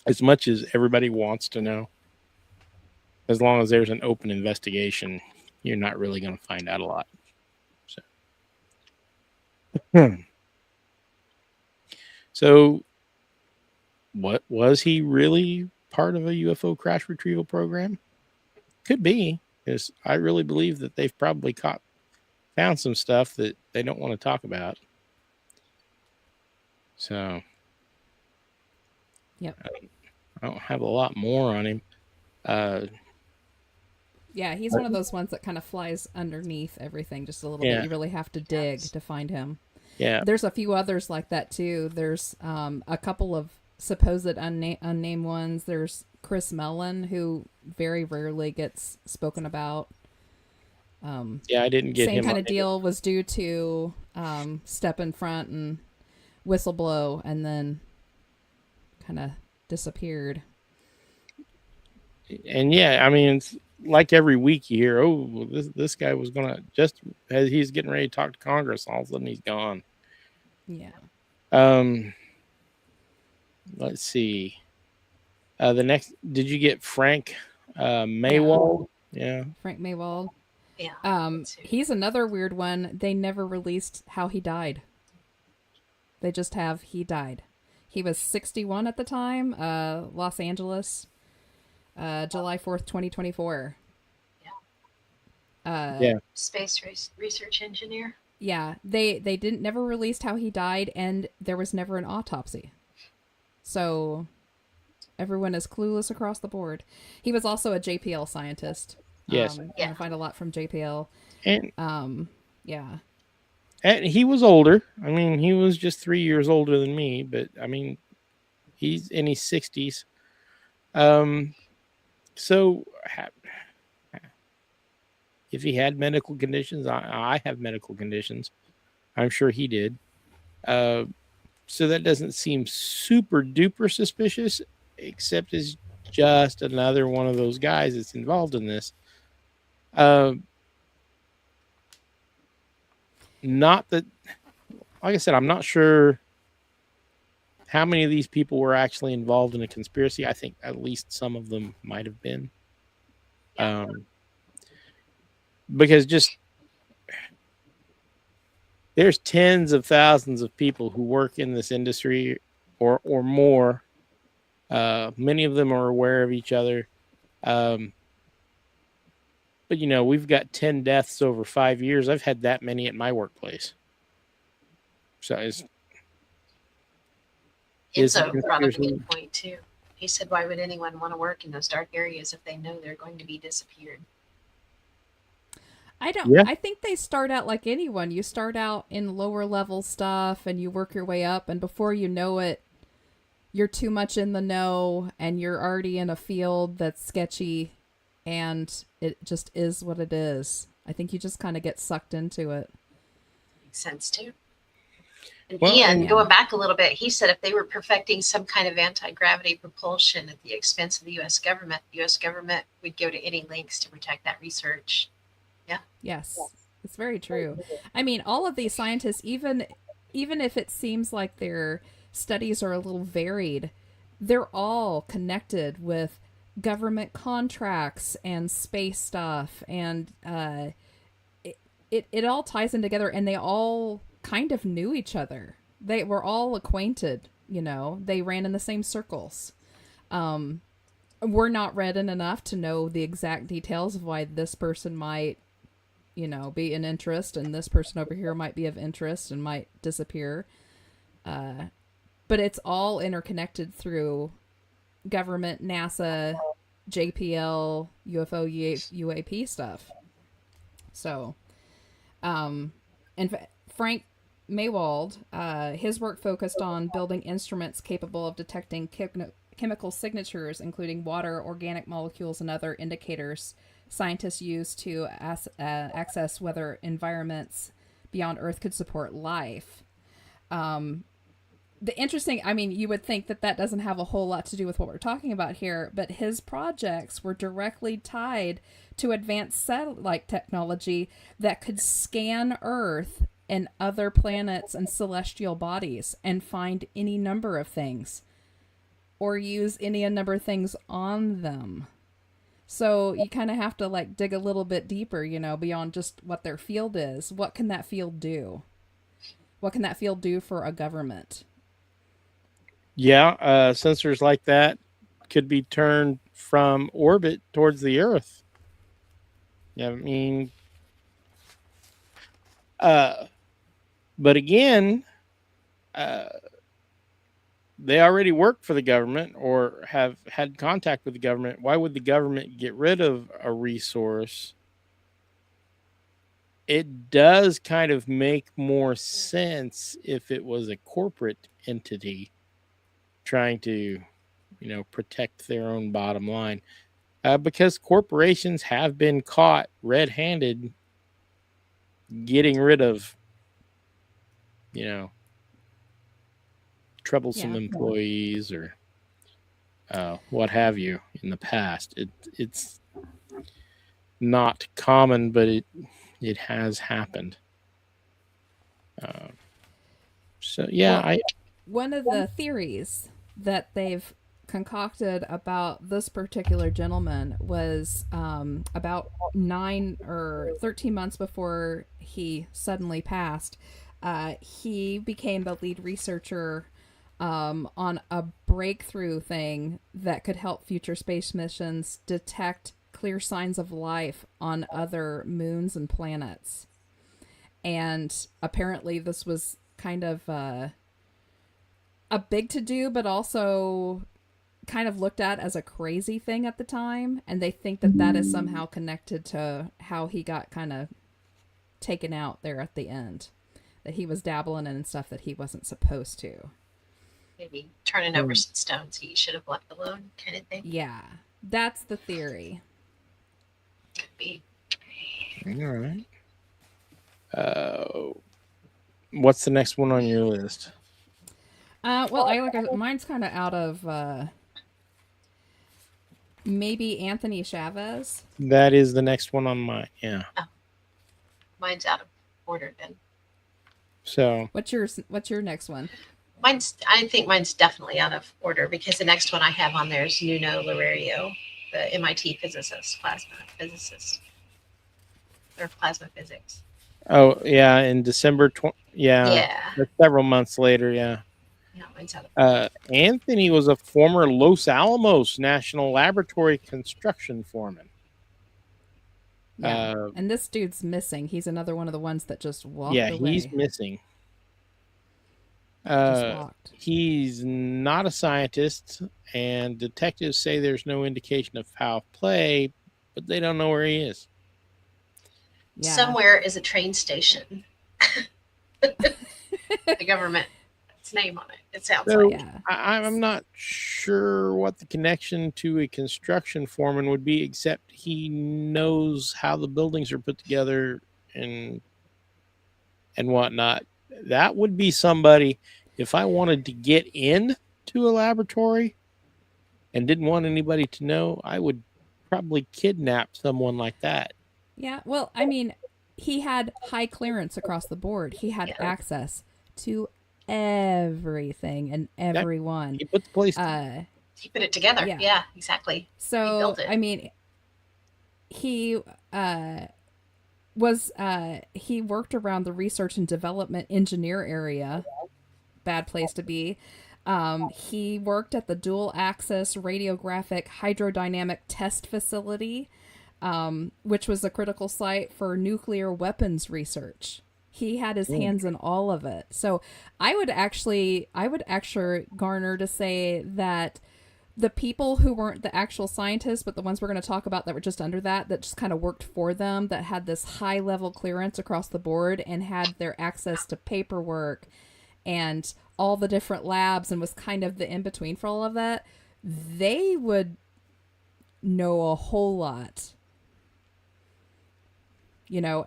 As much as everybody wants to know, as long as there's an open investigation, you're not really going to find out a lot. So, what was he really part of a UFO crash retrieval program? Could be, because I really believe that they've probably found some stuff that they don't want to talk about. So, Yep. I don't have a lot more on him. Yeah, he's one of those ones that kind of flies underneath everything just a little bit. You really have to dig to find him. Yeah. There's a few others like that too. There's a couple of supposed unnamed ones. There's Chris Mellon, who very rarely gets spoken about. Yeah, I didn't get Same him. kind on of deal was due to step in front and whistle blow, and then kind of disappeared. And yeah, I mean, it's like every week you hear, oh, well, this guy was gonna, just as he's getting ready to talk to Congress, all of a sudden he's gone. Yeah. Let's see. The next, did you get Frank Maywald? Yeah. Frank Maywald. Yeah. He's another weird one. They never released how he died. They just have he died. He was 61 at the time, Los Angeles, July 4th, 2024. Yeah. Space research engineer. Yeah, they didn't never released how he died, and there was never an autopsy. So everyone is clueless across the board. He was also a JPL scientist. Yes. I find a lot from JPL. And yeah. And he was older. I mean, he was just 3 years older than me, but I mean, he's in his 60s. So if he had medical conditions, I have medical conditions. I'm sure he did. So that doesn't seem super duper suspicious, except as just another one of those guys that's involved in this. Not that, like I said, I'm not sure how many of these people were actually involved in a conspiracy. I think at least some of them might have been. Because just there's tens of thousands of people who work in this industry or more. Many of them are aware of each other. But, you know, we've got 10 deaths over 5 years. I've had that many at my workplace. So Enzo brought up a good point, too. He said, why would anyone want to work in those dark areas if they know they're going to be disappeared? I think they start out like anyone. You start out in lower level stuff and you work your way up, and before you know it, you're too much in the know and you're already in a field that's sketchy, and it just is what it is. I think you just kind of get sucked into it. Makes sense, too. And Well, Ian, going back a little bit, he said if they were perfecting some kind of anti-gravity propulsion at the expense of the U.S. government would go to any lengths to protect that research. Yeah. Yes, it's very true. I mean, all of these scientists, even if it seems like their studies are a little varied, they're all connected with government contracts and space stuff, and it all ties in together, and they all kind of knew each other. They were all acquainted, you know. They ran in the same circles. We're not read in enough to know the exact details of why this person might, you know, be an interest, and this person over here might be of interest and might disappear. But it's all interconnected through government, NASA, JPL, UFO, UAP stuff. So, and Frank Maywald, his work focused on building instruments capable of detecting chemical signatures, including water, organic molecules, and other indicators scientists use to access whether environments beyond Earth could support life. The interesting, I mean, you would think that doesn't have a whole lot to do with what we're talking about here, but his projects were directly tied to advanced satellite technology that could scan Earth and other planets and celestial bodies and find any number of things, or use any number of things on them. So you kind of have to like dig a little bit deeper, you know, beyond just what their field is. What can that field do? What can that field do for a government? Yeah, sensors like that could be turned from orbit towards the Earth. Yeah, I mean, but again, they already work for the government or have had contact with the government. Why would the government get rid of a resource? It does kind of make more sense if it was a corporate entity trying to, you know, protect their own bottom line. Because corporations have been caught red-handed getting rid of, troublesome Yeah. employees or what have you in the past. It's not common, but it has happened. So yeah, Well, one of the theories that they've concocted about this particular gentleman was about 9 or 13 months before he suddenly passed. He became the lead researcher on a breakthrough thing that could help future space missions detect clear signs of life on other moons and planets. And apparently this was kind of a big to do, but also kind of looked at as a crazy thing at the time. And they think that that is somehow connected to how he got kind of taken out there at the end. That he was dabbling in stuff that he wasn't supposed to. Maybe turning over some stones he should have left alone, kind of thing. Yeah, that's the theory. Could be. all right. What's the next one on your list? Well, mine's kind of out of maybe Anthony Chavez. That is the next one on mine. Yeah. Mine's out of order then. So What's your next one? I think mine's definitely out of order because the next one I have on there is Nuno Larerio, the MIT physicist, plasma physicist, or plasma physics. oh yeah, in December Yeah. that's several months later. Yeah. No, mine's out of Anthony was a former Los Alamos National Laboratory construction foreman. Yeah. And this dude's missing. He's another one of the ones that just walked away. He's missing. Just walked. He's not a scientist, and detectives say there's no indication of foul play, but they don't know where he is. Yeah. Somewhere is a train station. The government's name on it. It sounds So, like. Yeah. I'm not sure what the connection to a construction foreman would be, except he knows how the buildings are put together and whatnot. That would be somebody, if I wanted to get in to a laboratory and didn't want anybody to know, I would probably kidnap someone like that. Yeah. Well, I mean, he had high clearance across the board. He had access to everything and everyone. He put the place He put it together. Yeah. Yeah, exactly. So, built it. I mean, he he worked around the research and development engineer area. Bad place to be. He worked at the dual axis radiographic hydrodynamic test facility, which was a critical site for nuclear weapons research. He had his hands in all of it. So I would actually garner to say that the people who weren't the actual scientists, but the ones we're going to talk about that were just under that just kind of worked for them, that had this high level clearance across the board and had their access to paperwork and all the different labs and was kind of the in-between for all of that, they would know a whole lot.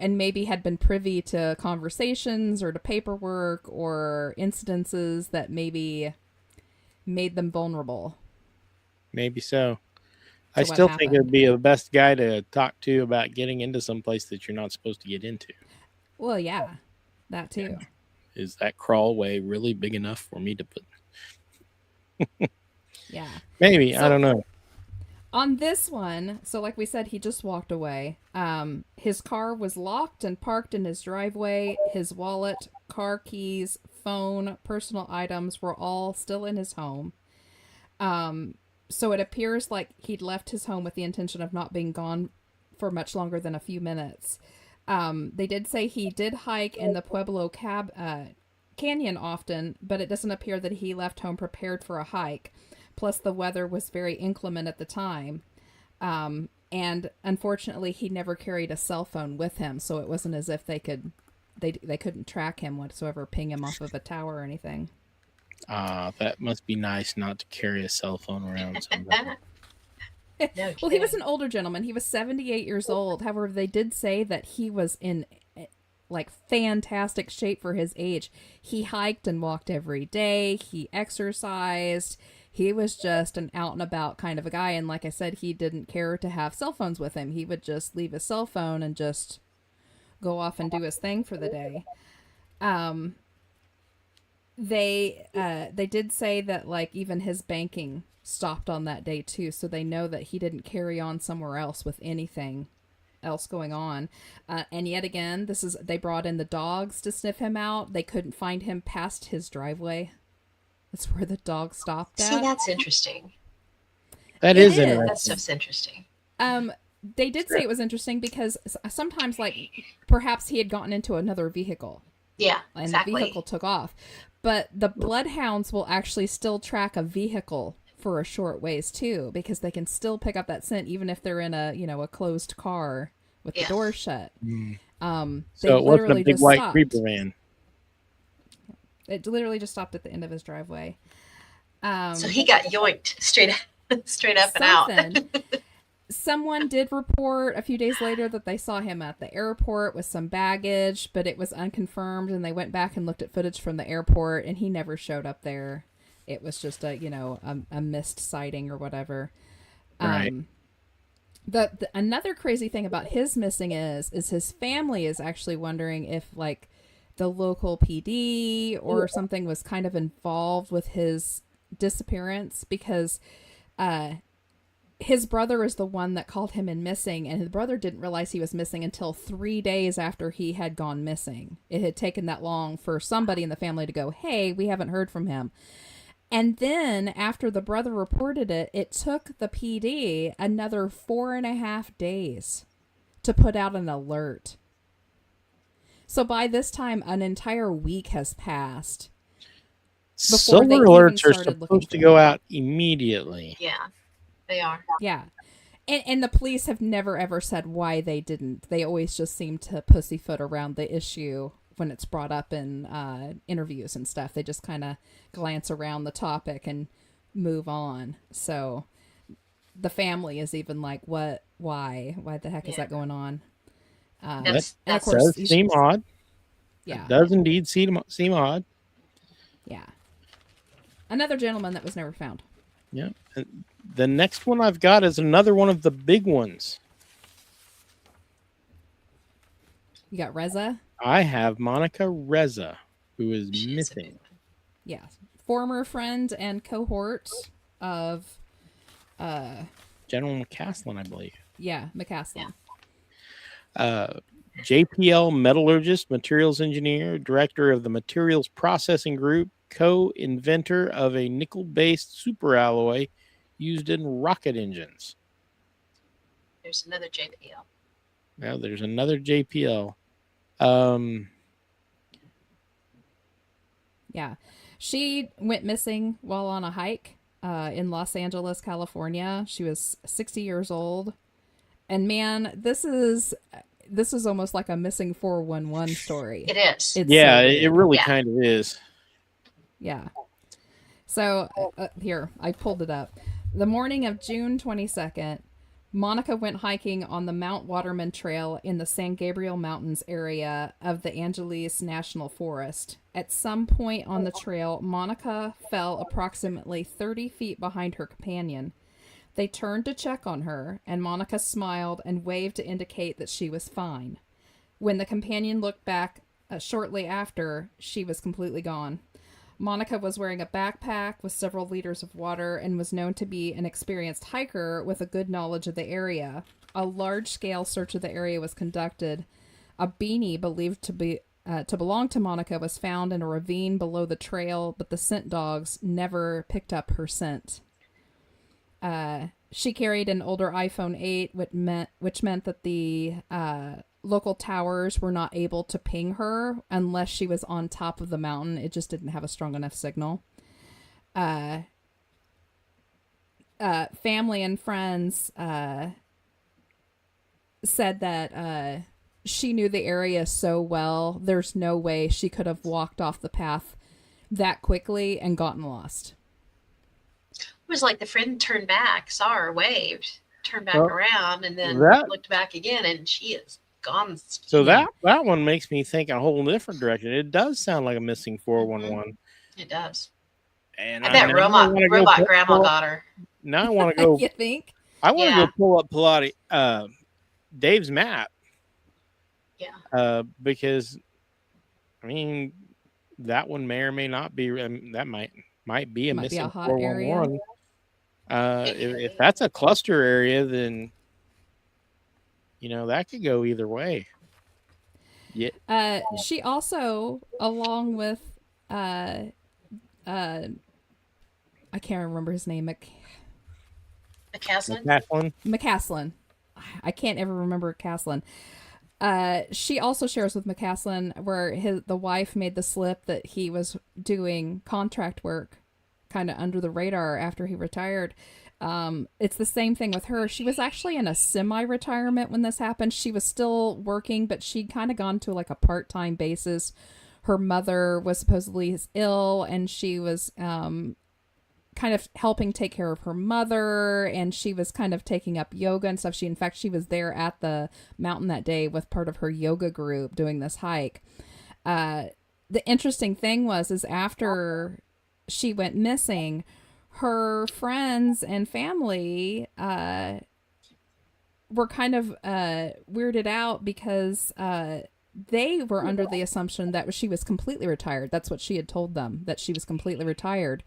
And maybe had been privy to conversations or to paperwork or incidences that maybe made them vulnerable. Maybe so. I what still think happened. it'd be the best guy to talk to about getting into some place that you're not supposed to get into. Well, yeah, that too. Is that crawlway really big enough for me to put? Yeah. Maybe. I So- don't know. On this one, so like we said, he just walked away. His car was locked and parked in his driveway. His wallet, car keys, phone, personal items were all still in his home. So it appears like he'd left his home with the intention of not being gone for much longer than a few minutes. They did say he did hike in the Pueblo Canyon often, but it doesn't appear that he left home prepared for a hike. Plus, the weather was very inclement at the time. And unfortunately, he never carried a cell phone with him, so it wasn't as if they couldn't track him whatsoever, ping him off of a tower or anything. That must be nice not to carry a cell phone around. So No Well, he was kidding. an older gentleman. He was 78 years old. However, they did say that he was in like fantastic shape for his age. He hiked and walked every day. He exercised. He was just an out and about kind of a guy. And like I said, he didn't care to have cell phones with him. He would just leave his cell phone and just go off and do his thing for the day. They did say that like even his banking stopped on that day too, so they know that he didn't carry on somewhere else with anything else going on. And yet again, they brought in the dogs to sniff him out. They couldn't find him past his driveway. That's where the dog stopped at. See, that's interesting. That It is is. interesting. That stuff's interesting. They did say it was interesting because sometimes like perhaps he had gotten into another vehicle. Yeah, And exactly. the vehicle took off. But the bloodhounds will actually still track a vehicle for a short ways too, because they can still pick up that scent even if they're in a closed car with the door shut. They So it wasn't a big just white stopped. creeper van. It literally just stopped at the end of his driveway. So he got yoinked straight up and out. Something. Someone did report a few days later that they saw him at the airport with some baggage, but it was unconfirmed, and they went back and looked at footage from the airport, and he never showed up there. It was just a missed sighting or whatever. Right. Another crazy thing about his missing is his family is actually wondering if like the local PD or something was kind of involved with his disappearance, because his brother is the one that called him in missing, and his brother didn't realize he was missing until 3 days after he had gone missing. It had taken that long for somebody in the family to go, hey, we haven't heard from him. And then after the brother reported it, it took the PD another 4.5 days to put out an alert. So by this time, an entire week has passed. Before they Solar even alerts are started looking supposed to for go him. out immediately. Yeah, they are. Yeah. And the police have never ever said why they didn't. They always just seem to pussyfoot around the issue when it's brought up in interviews and stuff. They just kind of glance around the topic and move on. So the family is even like, what? Why the heck is that going on? That's and of That course, does seem odd. yeah, It does indeed seem odd. yeah. Another gentleman that was never found. Yeah. And the next one I've got is another one of the big ones. You got Reza. I have Monica Reza, who is She's a missing. big one. Yeah, former friend and cohort of General McCaslin, I believe. McCaslin. JPL metallurgist, materials engineer, director of the materials processing group, co-inventor of a nickel-based superalloy used in rocket engines. There's another JPL. Now there's another JPL. Yeah. She went missing while on a hike in Los Angeles, California. She was 60 years old. And man, this is almost like a missing 411 story. It is. It's Yeah, so it good. really Yeah. kind of is. Yeah. So here, I pulled it up. The morning of June 22nd, Monica went hiking on the Mount Waterman Trail in the San Gabriel Mountains area of the Angeles National Forest. At some point on the trail, Monica fell approximately 30 feet behind her companion. They turned to check on her, and Monica smiled and waved to indicate that she was fine. When the companion looked back shortly after, she was completely gone. Monica was wearing a backpack with several liters of water and was known to be an experienced hiker with a good knowledge of the area. A large-scale search of the area was conducted. A beanie believed to belong to Monica was found in a ravine below the trail, but the scent dogs never picked up her scent. She carried an older iPhone 8, which meant that the local towers were not able to ping her unless she was on top of the mountain. It just didn't have a strong enough signal. Family and friends said that she knew the area so well, there's no way she could have walked off the path that quickly and gotten lost. It was like the friend turned back, saw her, waved, turned back Well, around, and then that- looked back again, and she is gone. So that one makes me think a whole different direction. It does sound like a missing 411. It does. And I bet robot grandma got her. Now I want to go. You think? I want to go pull up Dave's map. Yeah. Because I mean, that one may or may not be. That might be a missing a hot 411. If that's a cluster area, then that could go either way. Yeah. She also, along with I can't remember his name. McCaslin. I can't ever remember Caslin. She also shares with McCaslin where the wife made the slip that he was doing contract work kind of under the radar after he retired. It's the same thing with her. She was actually in a semi-retirement when this happened. She was still working, but she'd kind of gone to like a part-time basis. Her mother was supposedly ill, and she was kind of helping take care of her mother, and she was kind of taking up yoga and stuff. In fact, she was there at the mountain that day with part of her yoga group doing this hike. The interesting thing is after she went missing, her friends and family were kind of weirded out because they were under the assumption that she was completely retired. That's what she had told them, that she was completely retired.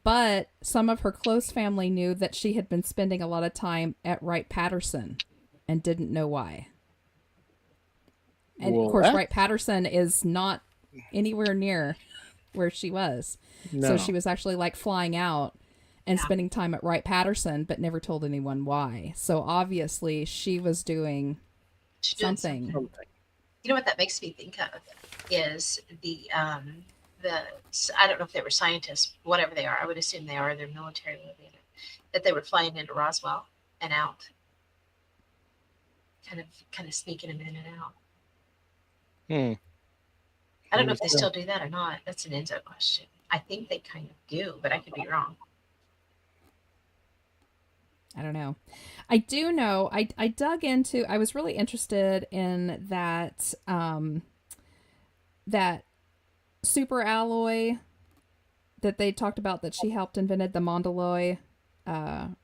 But some of her close family knew that she had been spending a lot of time at Wright-Patterson and didn't know why. And, of course, Wright-Patterson is not anywhere near where she was. No. So she was actually like flying out and spending time at Wright-Patterson, but never told anyone why. So obviously she was doing something. You know what that makes me think of is I don't know if they were scientists, whatever they are. I would assume they are. They're military, that they were flying into Roswell and out, kind of sneaking them in and out. I don't know if they still do that or not. That's an Enzo question. I think they kind of do, but I could be wrong. I don't know. I do know. I dug into. I was really interested in that that super alloy that they talked about that she helped invented, the Mondaloy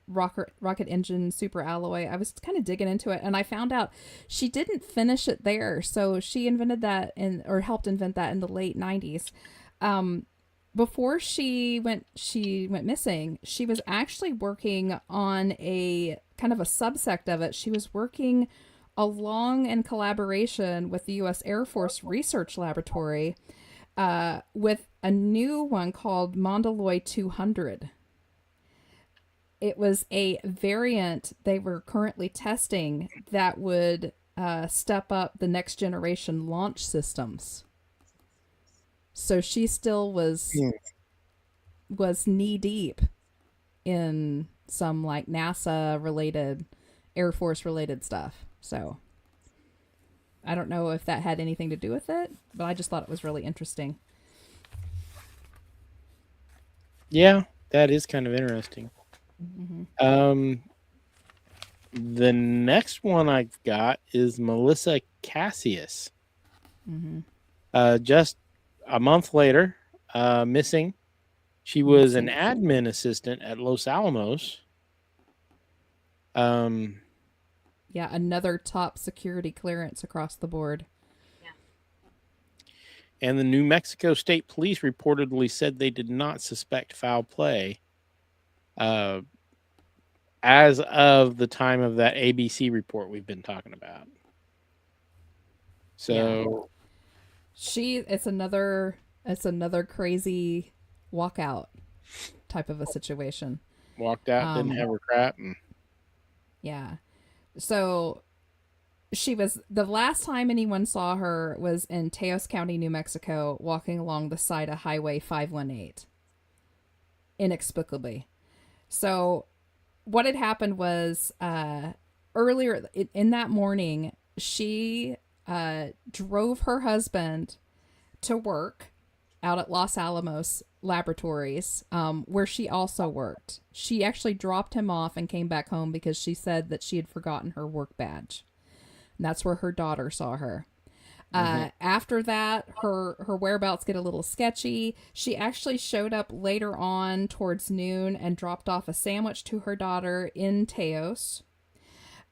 rocket engine super alloy. I was kind of digging into it, and I found out she didn't finish it there. So she invented that or helped invent that in the late 90s. Before she went missing, she was actually working on a kind of a subsect of it. She was working along in collaboration with the U.S. Air Force Research Laboratory with a new one called Mondaloy 200. It was a variant they were currently testing that would step up the next generation launch systems. So she still was knee deep in some like NASA related, Air Force related stuff. So I don't know if that had anything to do with it, but I just thought it was really interesting. Yeah, that is kind of interesting. Mm-hmm. The next one I've got is Melissa Cassius. Mm-hmm. Just a month later, missing. She was an admin assistant at Los Alamos. Yeah, another top security clearance across the board. Yeah. And the New Mexico State Police reportedly said they did not suspect foul play as of the time of that ABC report we've been talking about. So it's another crazy walkout type of a situation. Walked out, didn't have her crap. Yeah. So she was, the last time anyone saw her was in Teos County, New Mexico, walking along the side of Highway 518. Inexplicably. So what had happened was earlier in that morning, she drove her husband to work out at Los Alamos Laboratories, where she also worked. She actually dropped him off and came back home because she said that she had forgotten her work badge. And that's where her daughter saw her. Mhm. After that, her whereabouts get a little sketchy. She actually showed up later on towards noon and dropped off a sandwich to her daughter in Teos.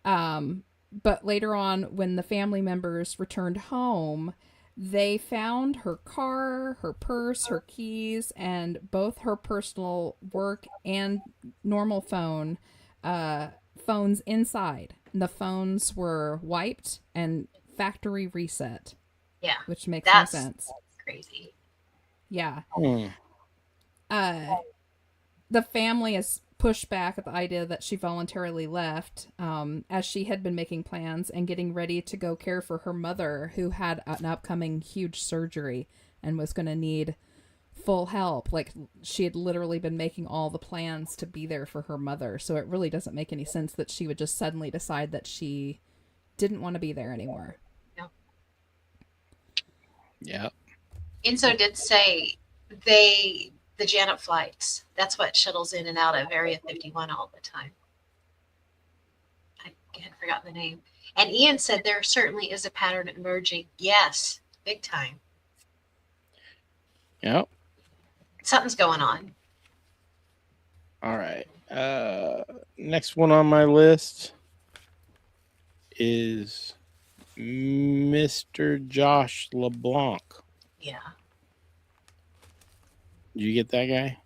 But later on, when the family members returned home, they found her car, her purse, her keys, and both her personal work and normal phones inside. And the phones were wiped and factory reset, Yeah, which makes that's no sense. crazy. Yeah. Hmm. The family has pushed back at the idea that she voluntarily left, as she had been making plans and getting ready to go care for her mother, who had an upcoming huge surgery and was going to need full help. Like, she had literally been making all the plans to be there for her mother. So it really doesn't make any sense that she would just suddenly decide that she didn't want to be there anymore. Yeah. Enzo did say the Janet flights, that's what shuttles in and out of Area 51 all the time. I had forgotten the name. And Ian said there certainly is a pattern emerging. Yes, big time. Yep. Something's going on. All right. Next one on my list is Mr. Josh LeBlanc. Yeah. Did you get that guy?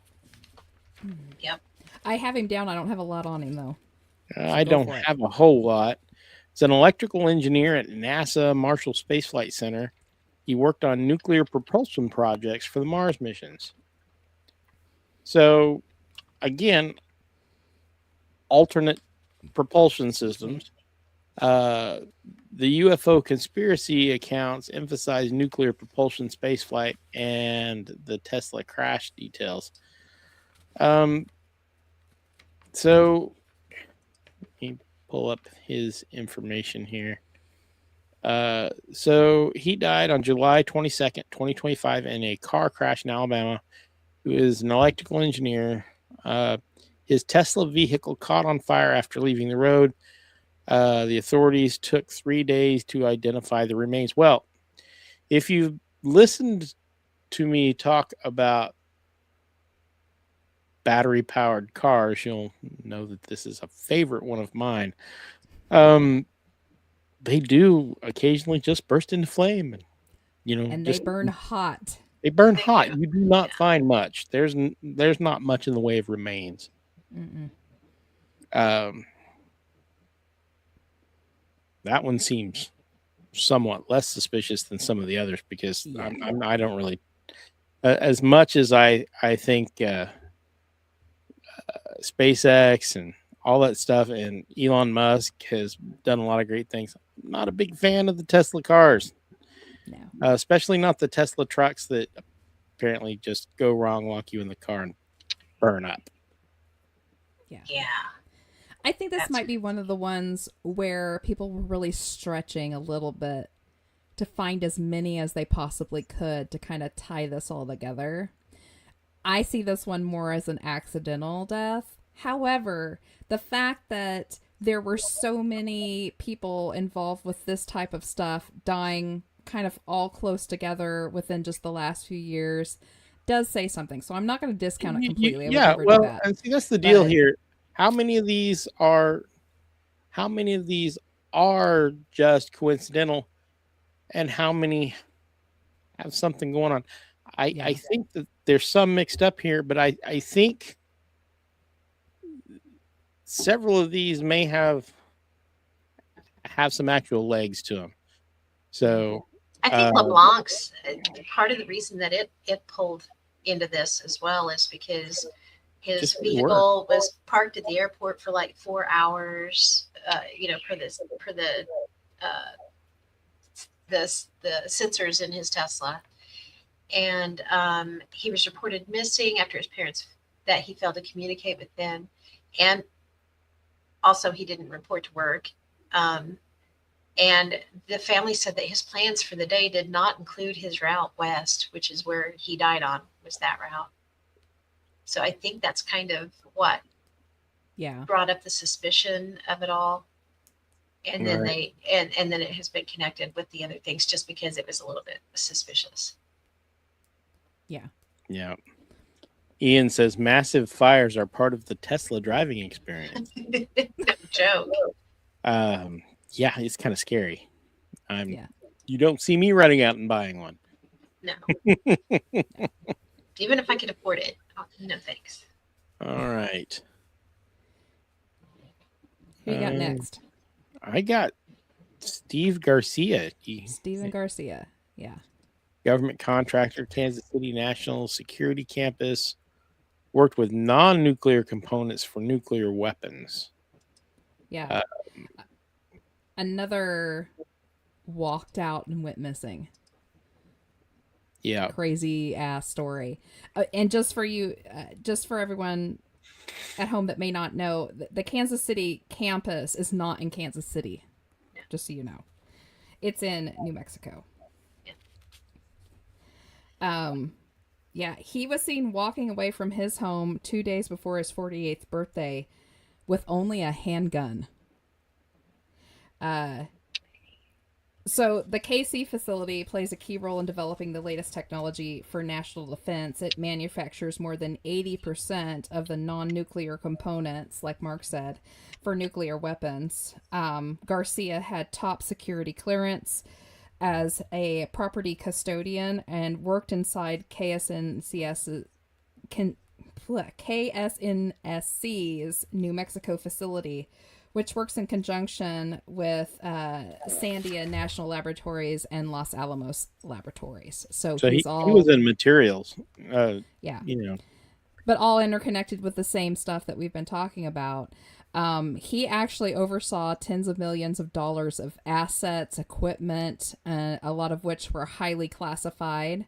Yep. I have him down. I don't have a lot on him, though. I go don't for it. have a whole lot. He's an electrical engineer at NASA Marshall Space Flight Center. He worked on nuclear propulsion projects for the Mars missions. So, again, alternate propulsion systems. The UFO conspiracy accounts emphasize nuclear propulsion spaceflight and the Tesla crash details. So let me pull up his information here. So he died on July 22nd, 2025 in a car crash in Alabama. He is an electrical engineer. His Tesla vehicle caught on fire after leaving the road. The authorities took 3 days to identify the remains. Well, if you've listened to me talk about battery-powered cars, you'll know that this is a favorite one of mine. They do occasionally just burst into flame, And they burn hot. They burn They hot. do. You do not find much. There's not much in the way of remains. Mm-mm. That one seems somewhat less suspicious than some of the others because Yeah. I don't really, as much as I think SpaceX and all that stuff and Elon Musk has done a lot of great things. I'm not a big fan of the Tesla cars, No. especially not the Tesla trucks that apparently just go wrong, lock you in the car, and burn up. Yeah. I think this That's- might be one of the ones where people were really stretching a little bit to find as many as they possibly could to kind of tie this all together. I see this one more as an accidental death. However, the fact that there were so many people involved with this type of stuff dying kind of all close together within just the last few years does say something. So I'm not going to discount it completely. I would Yeah, never do well, that. and see, that's the deal But- here. How many of these are just coincidental, and how many have something going on? I Yeah. think that there's some mixed up here, but I think several of these may have some actual legs to them. So I think LeBlanc's part of the reason that it pulled into this as well is because his Just vehicle was parked at the airport for like 4 hours, for the sensors in his Tesla. And he was reported missing after his parents that he failed to communicate with them. And also he didn't report to work. And the family said that his plans for the day did not include his route west, which is where he died on, was that route. So I think that's kind of what Yeah. brought up the suspicion of it all. And then Right. and then it has been connected with the other things just because it was a little bit suspicious. Yeah. Yeah. Ian says massive fires are part of the Tesla driving experience. No joke. Yeah, it's kind of scary. Yeah. You don't see me running out and buying one. No. Even if I could afford it, no thanks. All right. Who you got next? I got Steve Garcia. Steven Garcia. Yeah. Government contractor, Kansas City National Security Campus, worked with non-nuclear components for nuclear weapons. Yeah. Another walked out and went missing. Yeah. Crazy ass story. And just for you, just for everyone at home that may not know, the Kansas City campus is not in Kansas City. Just so you know. It's in New Mexico. Yeah, he was seen walking away from his home 2 days before his 48th birthday with only a handgun. So the KC facility plays a key role in developing the latest technology for national defense. It manufactures more than 80% of the non-nuclear components, like Mark said, for nuclear weapons. Garcia had top security clearance as a property custodian and worked inside KSNC's New Mexico facility, which works in conjunction with Sandia National Laboratories and Los Alamos Laboratories. So he was in materials. Yeah. You know. But all interconnected with the same stuff that we've been talking about. He actually oversaw tens of millions of dollars of assets, equipment, a lot of which were highly classified.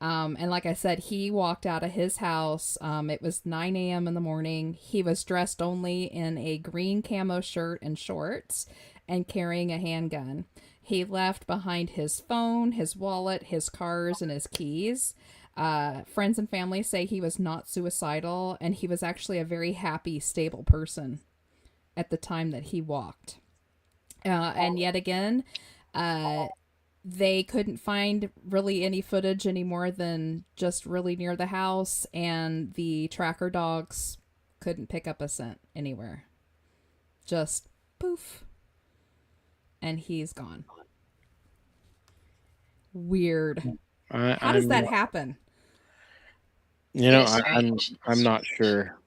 And like I said, he walked out of his house. It was 9 a.m. in the morning. He was dressed only in a green camo shirt and shorts and carrying a handgun. He left behind his phone, his wallet, his cars, and his keys. Friends and family say he was not suicidal, and he was actually a very happy, stable person at the time that he walked. And yet again, they couldn't find really any footage any more than just really near the house, and the tracker dogs couldn't pick up a scent anywhere. Just poof. And he's gone. Weird. How does that happen? You know, I'm not sure.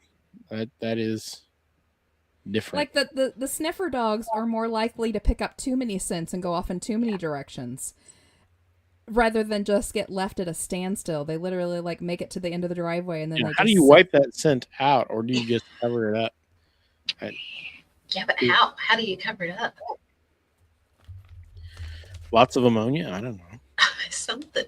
That is different. Like the sniffer dogs are more likely to pick up too many scents and go off in too many directions rather than just get left at a standstill. They literally like make it to the end of the driveway and then they how do you wipe that scent out, or do you just cover it up? Yeah, but how? How do you cover it up? Lots of ammonia? I don't know. Something.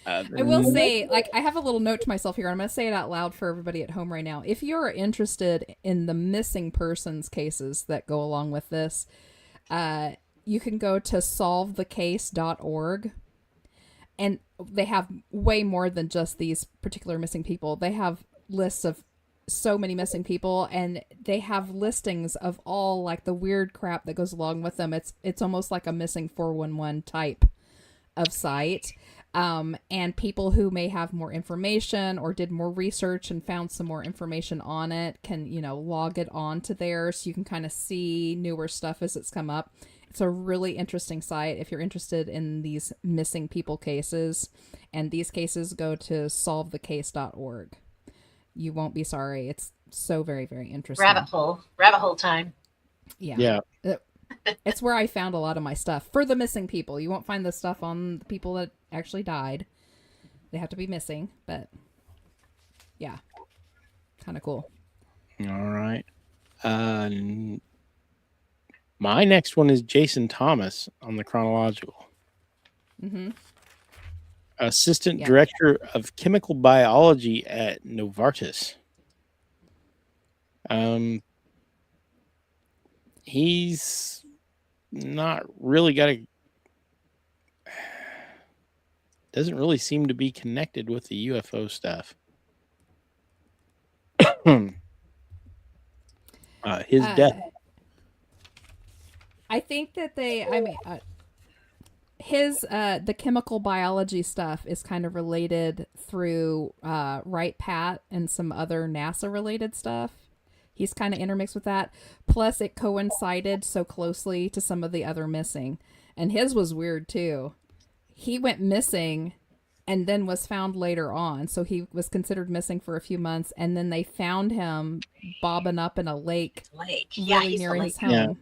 I will say, like, I have a little note to myself here. I'm going to say it out loud for everybody at home right now. If you're interested in the missing persons cases that go along with this, you can go to solvethecase.org. And they have way more than just these particular missing people. They have lists of so many missing people, and they have listings of all, like, the weird crap that goes along with them. It's almost like a missing 411 type of site. And people who may have more information or did more research and found some more information on it can, log it on to there so you can kind of see newer stuff as it's come up. It's a really interesting site if you're interested in these missing people cases. And these cases, go to solvethecase.org. You won't be sorry. It's so very, very interesting. Rabbit hole time. Yeah. It's where I found a lot of my stuff for the missing people. You won't find the stuff on the people that actually died. They have to be missing, but yeah, kind of cool. All right. My next one is Jason Thomas on the chronological. Mm-hmm. Assistant Director of Chemical Biology at Novartis. He's not really doesn't really seem to be connected with the UFO stuff. His death. I think that the chemical biology stuff is kind of related through Wright Pat and some other NASA related stuff. He's kind of intermixed with that. Plus, it coincided so closely to some of the other missing. And his was weird, too. He went missing and then was found later on. So he was considered missing for a few months. And then they found him bobbing up in a lake Yeah, really he's near a his lake. home.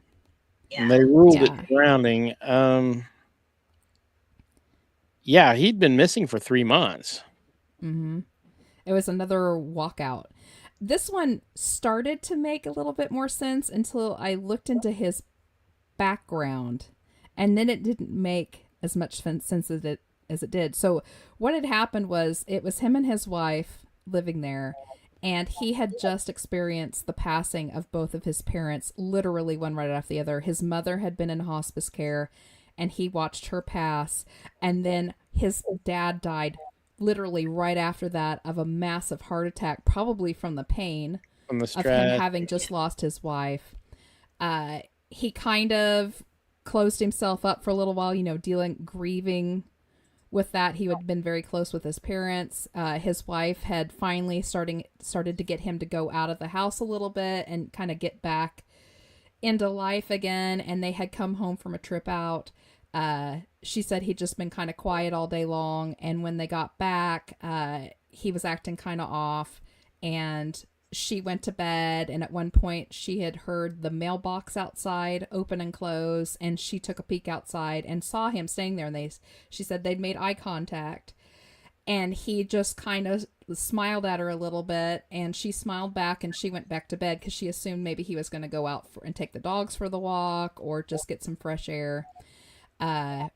Yeah. And they ruled Yeah. it drowning. Yeah, he'd been missing for 3 months. Mm-hmm. It was another walkout. This one started to make a little bit more sense until I looked into his background, and then it didn't make as much sense as it did. So what had happened was it was him and his wife living there, and he had just experienced the passing of both of his parents, literally one right after the other. His mother had been in hospice care, and he watched her pass, and then his dad died literally right after that of a massive heart attack, probably from the pain From the of stress. him having just lost his wife. He kind of closed himself up for a little while, grieving with that. He had been very close with his parents. His wife had finally started to get him to go out of the house a little bit and kind of get back into life again. And they had come home from a trip out. She said he'd just been kind of quiet all day long. And when they got back, he was acting kind of off, and she went to bed. And at one point she had heard the mailbox outside open and close, and she took a peek outside and saw him staying there. And she said they'd made eye contact, and he just kind of smiled at her a little bit, and she smiled back, and she went back to bed because she assumed maybe he was going to go out and take the dogs for the walk or just get some fresh air.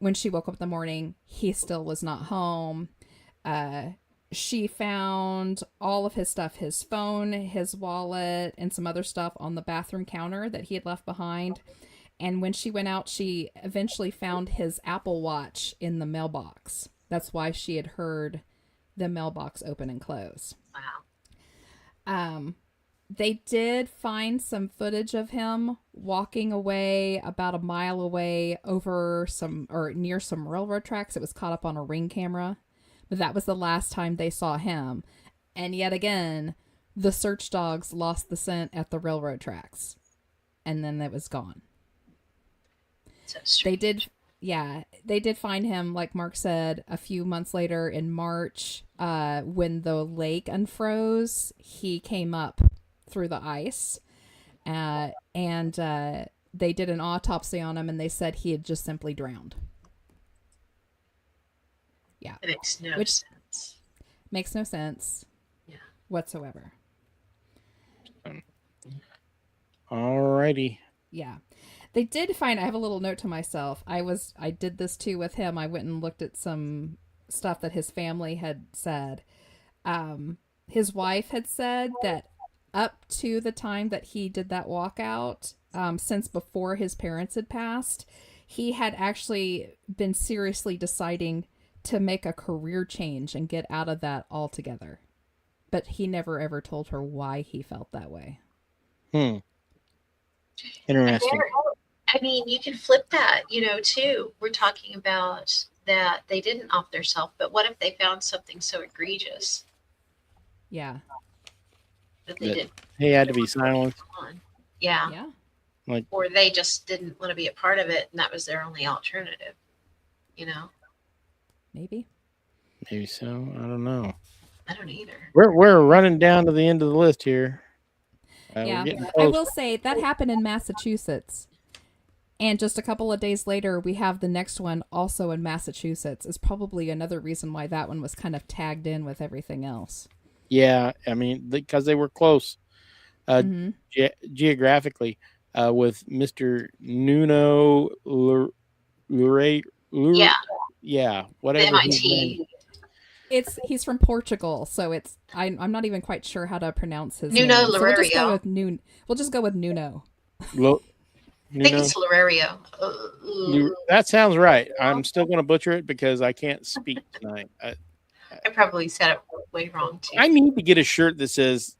When she woke up in the morning, he still was not home. She found all of his stuff, his phone, his wallet, and some other stuff on the bathroom counter that he had left behind. And when she went out, she eventually found his Apple Watch in the mailbox. That's why she had heard the mailbox open and close. Wow. They did find some footage of him walking away about a mile away near some railroad tracks. It was caught up on a Ring camera, but that was the last time they saw him. And yet again, the search dogs lost the scent at the railroad tracks, and then it was gone. So strange. They did find him, like Mark said, a few months later in March, when the lake unfroze. He came up through the ice, and they did an autopsy on him, and they said he had just simply drowned. Yeah. It makes no Which sense. makes no sense whatsoever. Alrighty. Yeah. They did find, I have a little note to myself. I did this too with him. I went and looked at some stuff that his family had said. His wife had said that up to the time that he did that walkout, since before his parents had passed, he had actually been seriously deciding to make a career change and get out of that altogether. But he never ever told her why he felt that way. Interesting. I mean, you can flip that, too. We're talking about that they didn't off themselves, but what if they found something so egregious Yeah. that they didn't? He had to be silenced. Yeah. Yeah. Or they just didn't want to be a part of it, and that was their only alternative. Maybe. Maybe so. I don't know. I don't either. We're running down to the end of the list here. We're Yeah. getting I close. will say that happened in Massachusetts. And just a couple of days later, we have the next one also in Massachusetts. Is probably another reason why that one was kind of tagged in with everything else. Yeah, I mean, because they were close geographically with Mr. Nuno Yeah. whatever. The his name. MIT. He's from Portugal, so I'm not even quite sure how to pronounce his Nuno name. So we'll just go Loureiro. with We'll just go with Nuno. I think it's Lorario. That sounds right. I'm still going to butcher it because I can't speak tonight. I probably said it way wrong, too. I need to get a shirt that says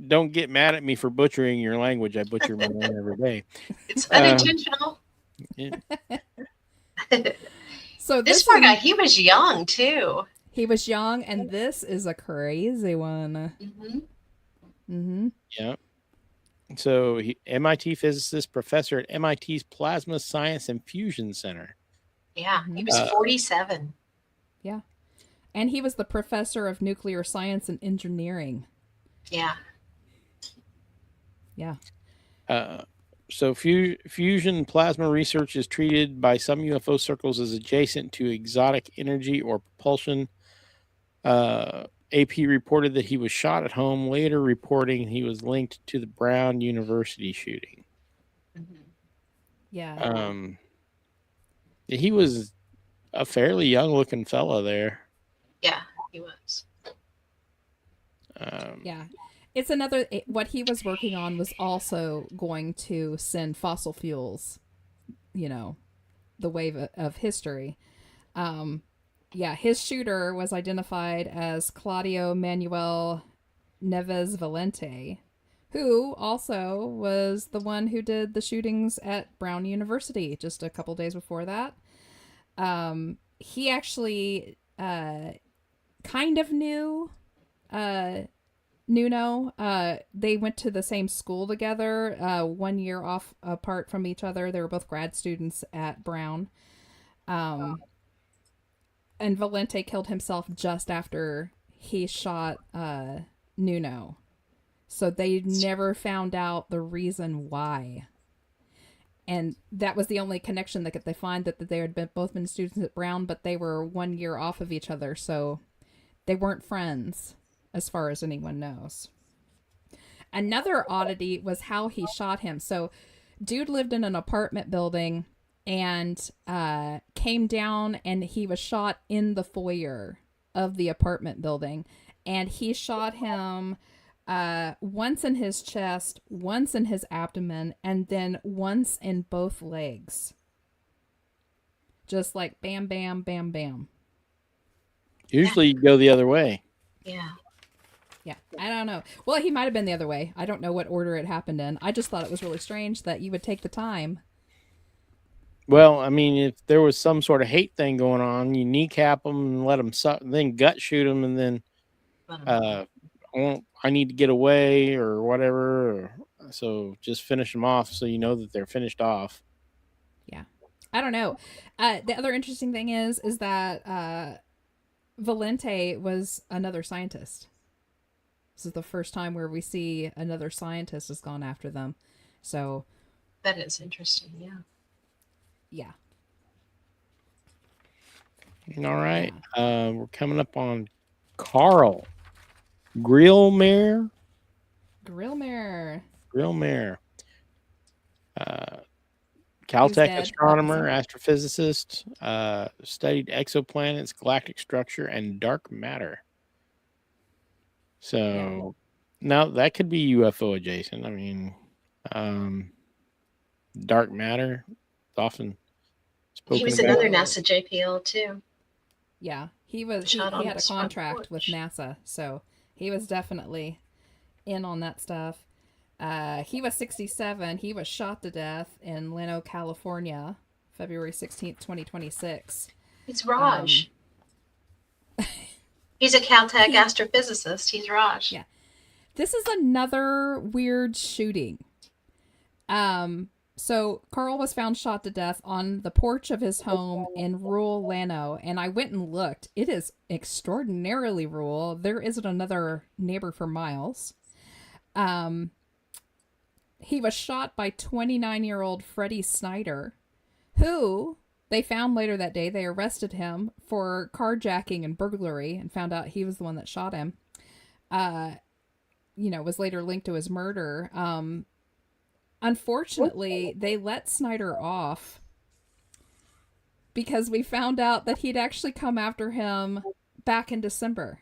don't get mad at me for butchering your language. I butcher my own every day. It's unintentional. Yeah. So This this poor is- guy, he was young too. he was young, and this is a crazy one. Hmm. Mm-hmm. Yeah. So MIT physicist, professor at MIT's Plasma Science and Fusion Center. Yeah, he was 47. And he was the professor of nuclear science and engineering. Yeah. Yeah. So fusion plasma research is treated by some UFO circles as adjacent to exotic energy or propulsion. AP reported that he was shot at home, later reporting he was linked to the Brown University shooting. Mhm. Yeah. He was a fairly young-looking fella there. Yeah, he was. Yeah. It's what he was working on was also going to send fossil fuels, the wave of history. Yeah, his shooter was identified as Claudio Manuel Neves Valente, who also was the one who did the shootings at Brown University just a couple days before that. He actually kind of knew Nuno. They went to the same school together, 1 year apart from each other. They were both grad students at Brown. And Valente killed himself just after he shot Nuno. So they never found out the reason why. And that was the only connection that they find, that they had both been students at Brown, but they were 1 year off of each other. So they weren't friends, as far as anyone knows. Another oddity was how he shot him. So dude lived in an apartment building and came down, and he was shot in the foyer of the apartment building. And he shot him once in his chest, once in his abdomen, and then once in both legs. Just like bam, bam, bam, bam. Usually you go the other way. Yeah. Yeah, I don't know. Well, he might have been the other way. I don't know what order it happened in. I just thought it was really strange that you would take the time. Well, I mean, if there was some sort of hate thing going on, you kneecap them and let them suck, then gut shoot them, and then I need to get away or whatever. So just finish them off so you know that they're finished off. Yeah, I don't know. The other interesting thing is that Valente was another scientist. This is the first time where we see another scientist has gone after them. So that is interesting. Yeah. Yeah. All right. We're coming up on Carl Grillmere. Grillmere. Caltech astronomer, astrophysicist, studied exoplanets, galactic structure, and dark matter. So now that could be UFO adjacent. I mean, dark matter is often spoken He was about. another NASA JPL too. Yeah, he was. He Shot on had a his front contract with porch. NASA, so he was definitely in on that stuff. He was 67. He was shot to death in Leno, California, February 16th, 2026. He's Raj. He's a Caltech astrophysicist. He's Raj. Yeah. This is another weird shooting. So Carl was found shot to death on the porch of his home in rural Leno, and I went and looked. It is extraordinarily rural. There isn't another neighbor for miles. He was shot by 29-year-old Freddie Snyder, who they found later that day. They arrested him for carjacking and burglary and found out he was the one that shot him. Was later linked to his murder. Unfortunately, they let Snyder off because we found out that he'd actually come after him back in December.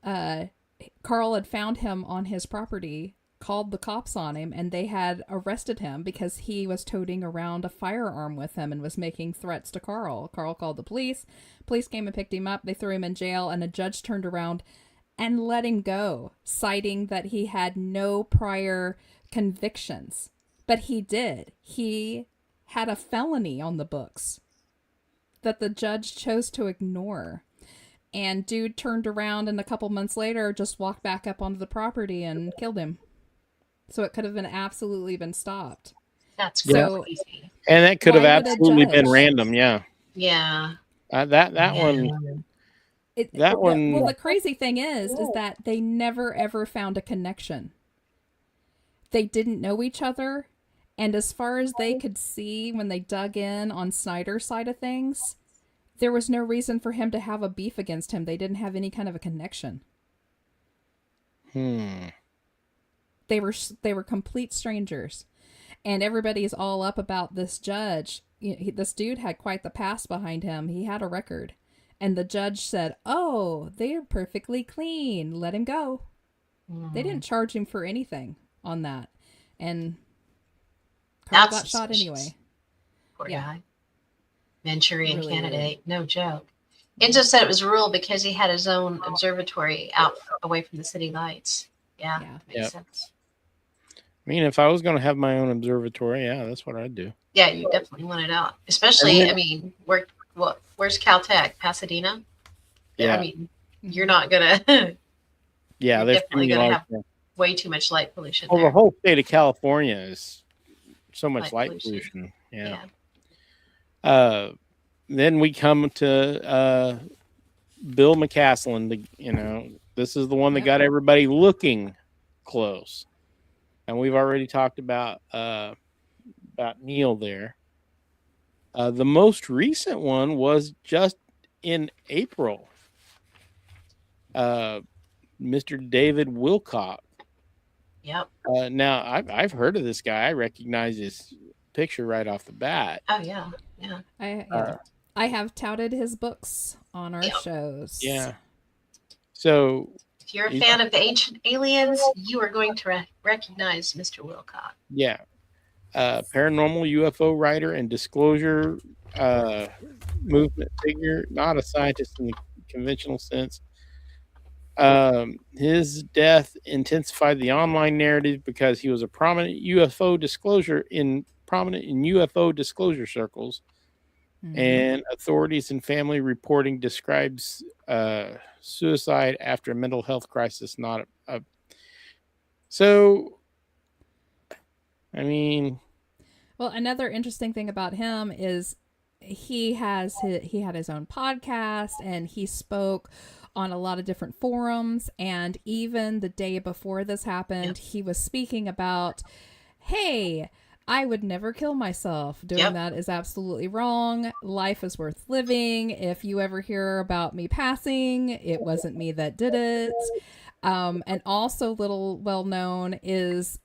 Carl had found him on his property, called the cops on him, and they had arrested him because he was toting around a firearm with him and was making threats to Carl. Carl called the police. Police came and picked him up. They threw him in jail, and a judge turned around and let him go, citing that he had no prior convictions. But he did. He had a felony on the books that the judge chose to ignore. And dude turned around and a couple months later just walked back up onto the property and killed him. So it could have been absolutely been stopped. That's So- crazy. And that could have Why would a absolutely been judge- random. Yeah. Yeah. That Yeah. one. It, That one- Well, the crazy thing is that they never ever found a connection. They didn't know each other, and as far as they could see when they dug in on Snyder's side of things, there was no reason for him to have a beef against him. They didn't have any kind of a connection. They were complete strangers, and everybody's all up about this judge. This dude had quite the past behind him. He had a record. And the judge said, "Oh, they're perfectly clean. Let him go." They didn't charge him for anything on that. And Carl That's got shot suspicious. anyway. Poor Yeah. guy. Manchurian Really candidate. No joke. Enzo said it was ruled because he had his own observatory out away from the city lights. Yeah. Yeah. Makes Yep. sense. I mean, if I was going to have my own observatory, yeah, that's what I'd do. Yeah, you definitely want it out. Especially, And then- I mean, where's Caltech? Pasadena? Yeah. I mean, you're not gonna Yeah, You're there's definitely too many gonna large- have way too much light pollution Well, the there. whole state of California is so much Light light pollution. pollution. Yeah. Yeah. Then we come to Bill McCaslin. This is the one that Yep. got everybody looking close, and we've already talked about Neil there. The most recent one was just in April. Mr. David Wilcock. Yep. Now I've heard of this guy. I recognize his picture right off the bat. Oh yeah. Yeah. I have touted his books on our Yep. shows. Yeah. So If you're a Yeah. fan of the ancient aliens, you are going to recognize Mr. Wilcott. yeah, paranormal UFO writer and disclosure movement figure, not a scientist in the conventional sense. His death intensified the online narrative because he was a prominent in UFO disclosure circles, Mhm. and authorities and family reporting describes suicide after a mental health crisis. So, I mean, Well, another interesting thing about him is he had his own podcast, and he spoke on a lot of different forums. And even the day before this happened, he was speaking about, hey, I would never kill myself. Doing Yep. that is absolutely wrong. Life is worth living. If you ever hear about me passing, it wasn't me that did it. And also little well known is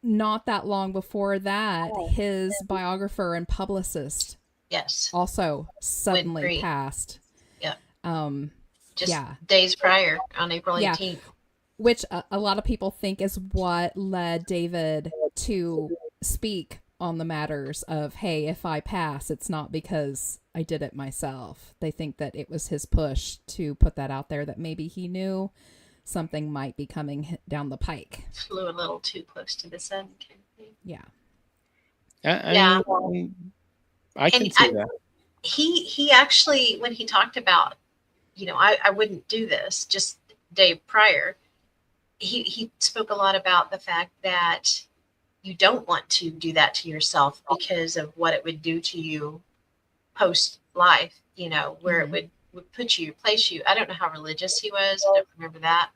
not that long before that, his biographer and publicist Yes. also suddenly free. passed. Yeah. Just Yeah. days prior on April Yeah. 18th. Which a lot of people think is what led David to speak on the matters of, hey, if I pass, it's not because I did it myself. They think that it was his push to put that out there, that maybe he knew something might be coming down the pike. Flew a little too close to the sun. Kind of thing. Yeah. Yeah. I can And see that. He actually, when he talked about, I wouldn't do this just day prior, he spoke a lot about the fact that you don't want to do that to yourself because of what it would do to you post life, where it would put you, place you. I don't know how religious he was. I don't remember that,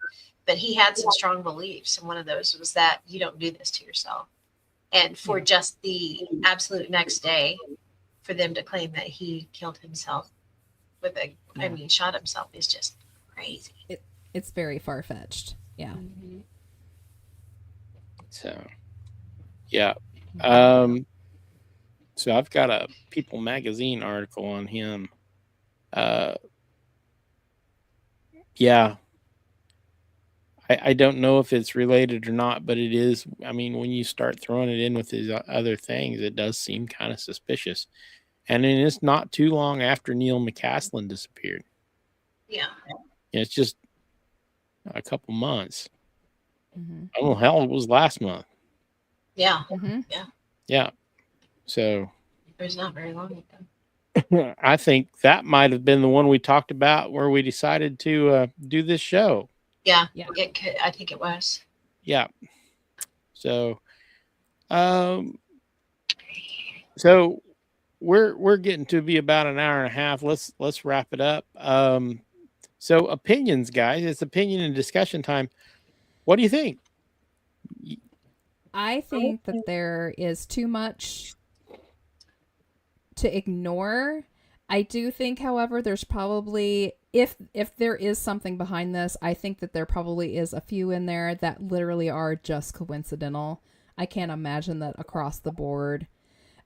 but he had some strong beliefs. And one of those was that you don't do this to yourself. And for just the absolute next day, for them to claim that he killed himself shot himself is just crazy. It's very far-fetched. Yeah. So, yeah. So I've got a People magazine article on him. Yeah. I don't know if it's related or not, but it is. I mean, when you start throwing it in with his other things, it does seem kind of suspicious. And then it's not too long after Neil McCaslin disappeared. Yeah. It's just, a couple months. Mm-hmm. I don't know, hell, it was last month. Yeah, Mm-hmm. Yeah. So there's not very long ago. I think that might have been the one we talked about where we decided to do this show. Yeah, Yeah. it could, I think it was. Yeah. So, so we're getting to be about an hour and a half. Let's wrap it up. So opinions, guys. It's opinion and discussion time. What do you think? I think that there is too much to ignore. I do think, however, there's probably, if there is something behind this, I think that there probably is a few in there that literally are just coincidental. I can't imagine that across the board.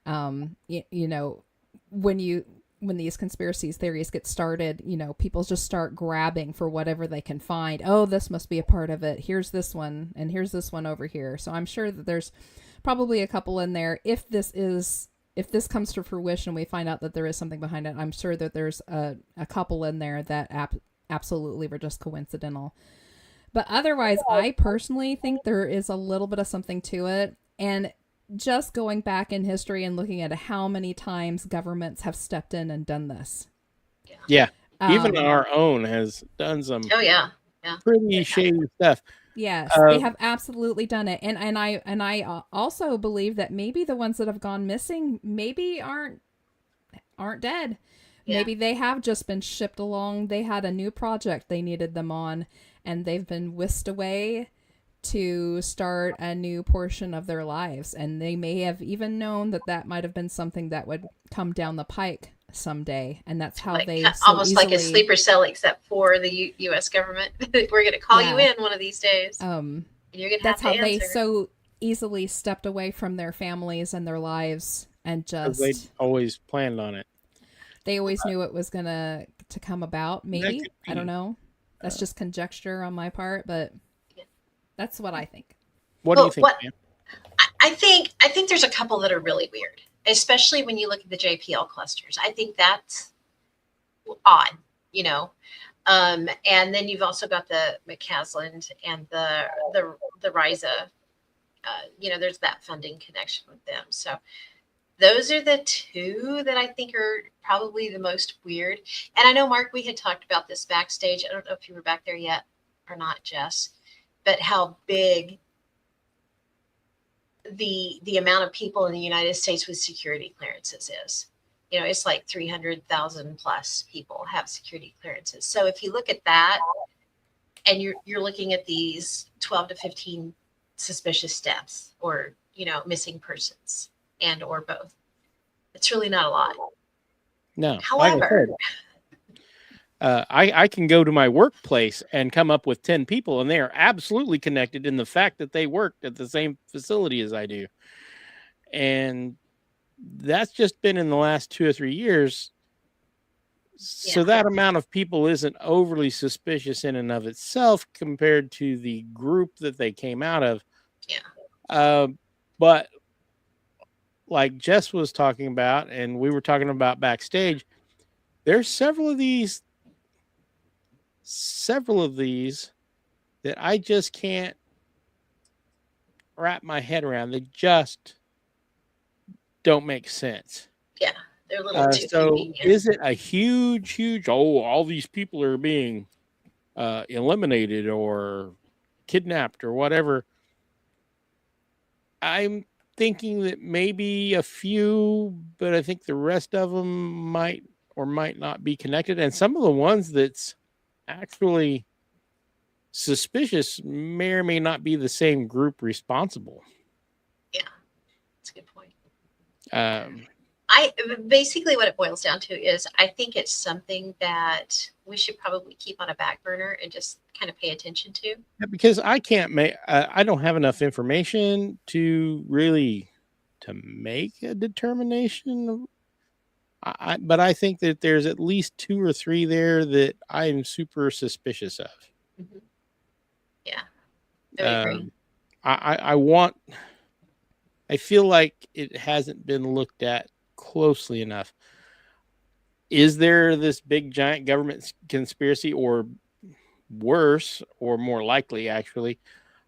You know, when these conspiracy theories get started, you know, people just start grabbing for whatever they can find. Oh, this must be a part of it. Here's this one, and here's this one over here. So I'm sure that there's probably a couple in there. If this comes to fruition, we find out that there is something behind it, I'm sure that there's a couple in there that absolutely were just coincidental. But otherwise, I personally think there is a little bit of something to it. And just going back in history and looking at how many times governments have stepped in and done this. Yeah. Even our own has done some Oh yeah, pretty shady stuff. Yes, they have absolutely done it. And I also believe that maybe the ones that have gone missing maybe aren't dead. Yeah. Maybe they have just been shipped along. They had a new project they needed them on, and they've been whisked away to start a new portion of their lives. And they may have even known that might have been something that would come down the pike someday. And that's how like, they almost so like a sleeper cell, except for the U.S. government. We're going to call you in one of these days. You're going to that's have how to they answer. so easily stepped away from their families and their lives, and just They always planned on it. they always knew it was gonna to come about. Maybe, could I don't be. know. That's just conjecture on my part, but that's what I think. What do you think, ma'am? I think there's a couple that are really weird, especially when you look at the JPL clusters. I think that's odd, you know. And then you've also got the McCasland and the Risa. You know, there's that funding connection with them. So those are the two that I think are probably the most weird. And I know, Mark, we had talked about this backstage. I don't know if you were back there yet or not, Jess, but how big the amount of people in the United States with security clearances is. You know, it's like 300,000 plus people have security clearances. So if you look at that, and you're looking at these 12 to 15 suspicious deaths, or, you know, missing persons, and or both, it's really not a lot. No. However, I can go to my workplace and come up with 10 people, and they are absolutely connected in the fact that they worked at the same facility as I do. And that's just been in the last 2 or 3 years. So that amount of people isn't overly suspicious in and of itself compared to the group that they came out of. Yeah. But like Jess was talking about, and we were talking about backstage, there's several of these that I just can't wrap my head around. They just don't make sense. Yeah, they're a little too so convenient. is it a huge, all these people are being eliminated or kidnapped or whatever? I'm thinking that maybe a few, but I think the rest of them might or might not be connected. And some of the ones that's actually suspicious may or may not be the same group responsible. Yeah, that's a good point. I basically what it boils down to is I think it's something that we should probably keep on a back burner and just kind of pay attention to. Because I can't make, I don't have enough information to really to make a determination. But I think that there's at least 2 or 3 there that I'm super suspicious of. Mm-hmm. Yeah, I agree. I feel like it hasn't been looked at closely enough. Is there this big giant government conspiracy or worse, or more likely, actually,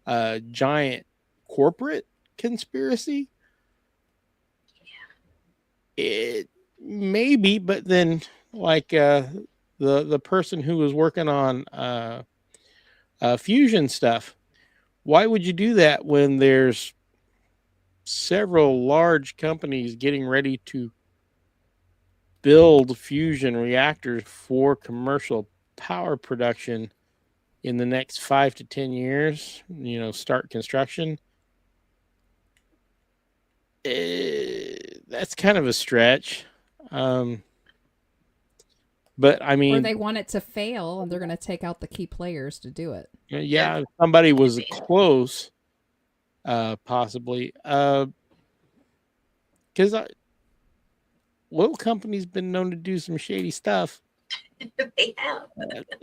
a giant corporate conspiracy. It maybe, but then like the person who was working on fusion stuff, why would you do that when there's several large companies getting ready to build fusion reactors for commercial power production in the next 5 to 10 years, start construction? That's kind of a stretch. But I Or mean, they want it to fail and they're going to take out the key players to do it. yeah, somebody was close, possibly. Because oil companies been known to do some shady stuff. They have.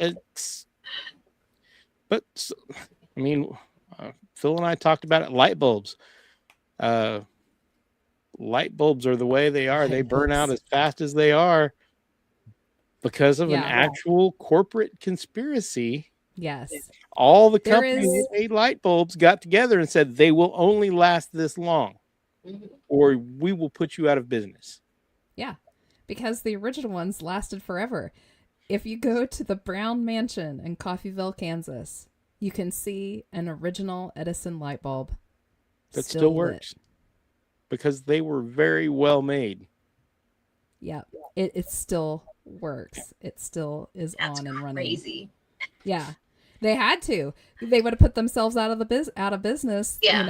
I mean, Phil and I talked about it. Light bulbs. Light bulbs are the way they are. They burn out as fast as they are because of an actual corporate conspiracy. Yes. All the companies that made light bulbs got together and said they will only last this long, or we will put you out of business. Yeah, because the original ones lasted forever. If you go to the Brown Mansion in Coffeyville, Kansas, you can see an original Edison light bulb. That still works. Because they were very well made. Yeah, it still works. It still is on and running. Crazy. Yeah, they had to. They would have put themselves out of business. Yeah.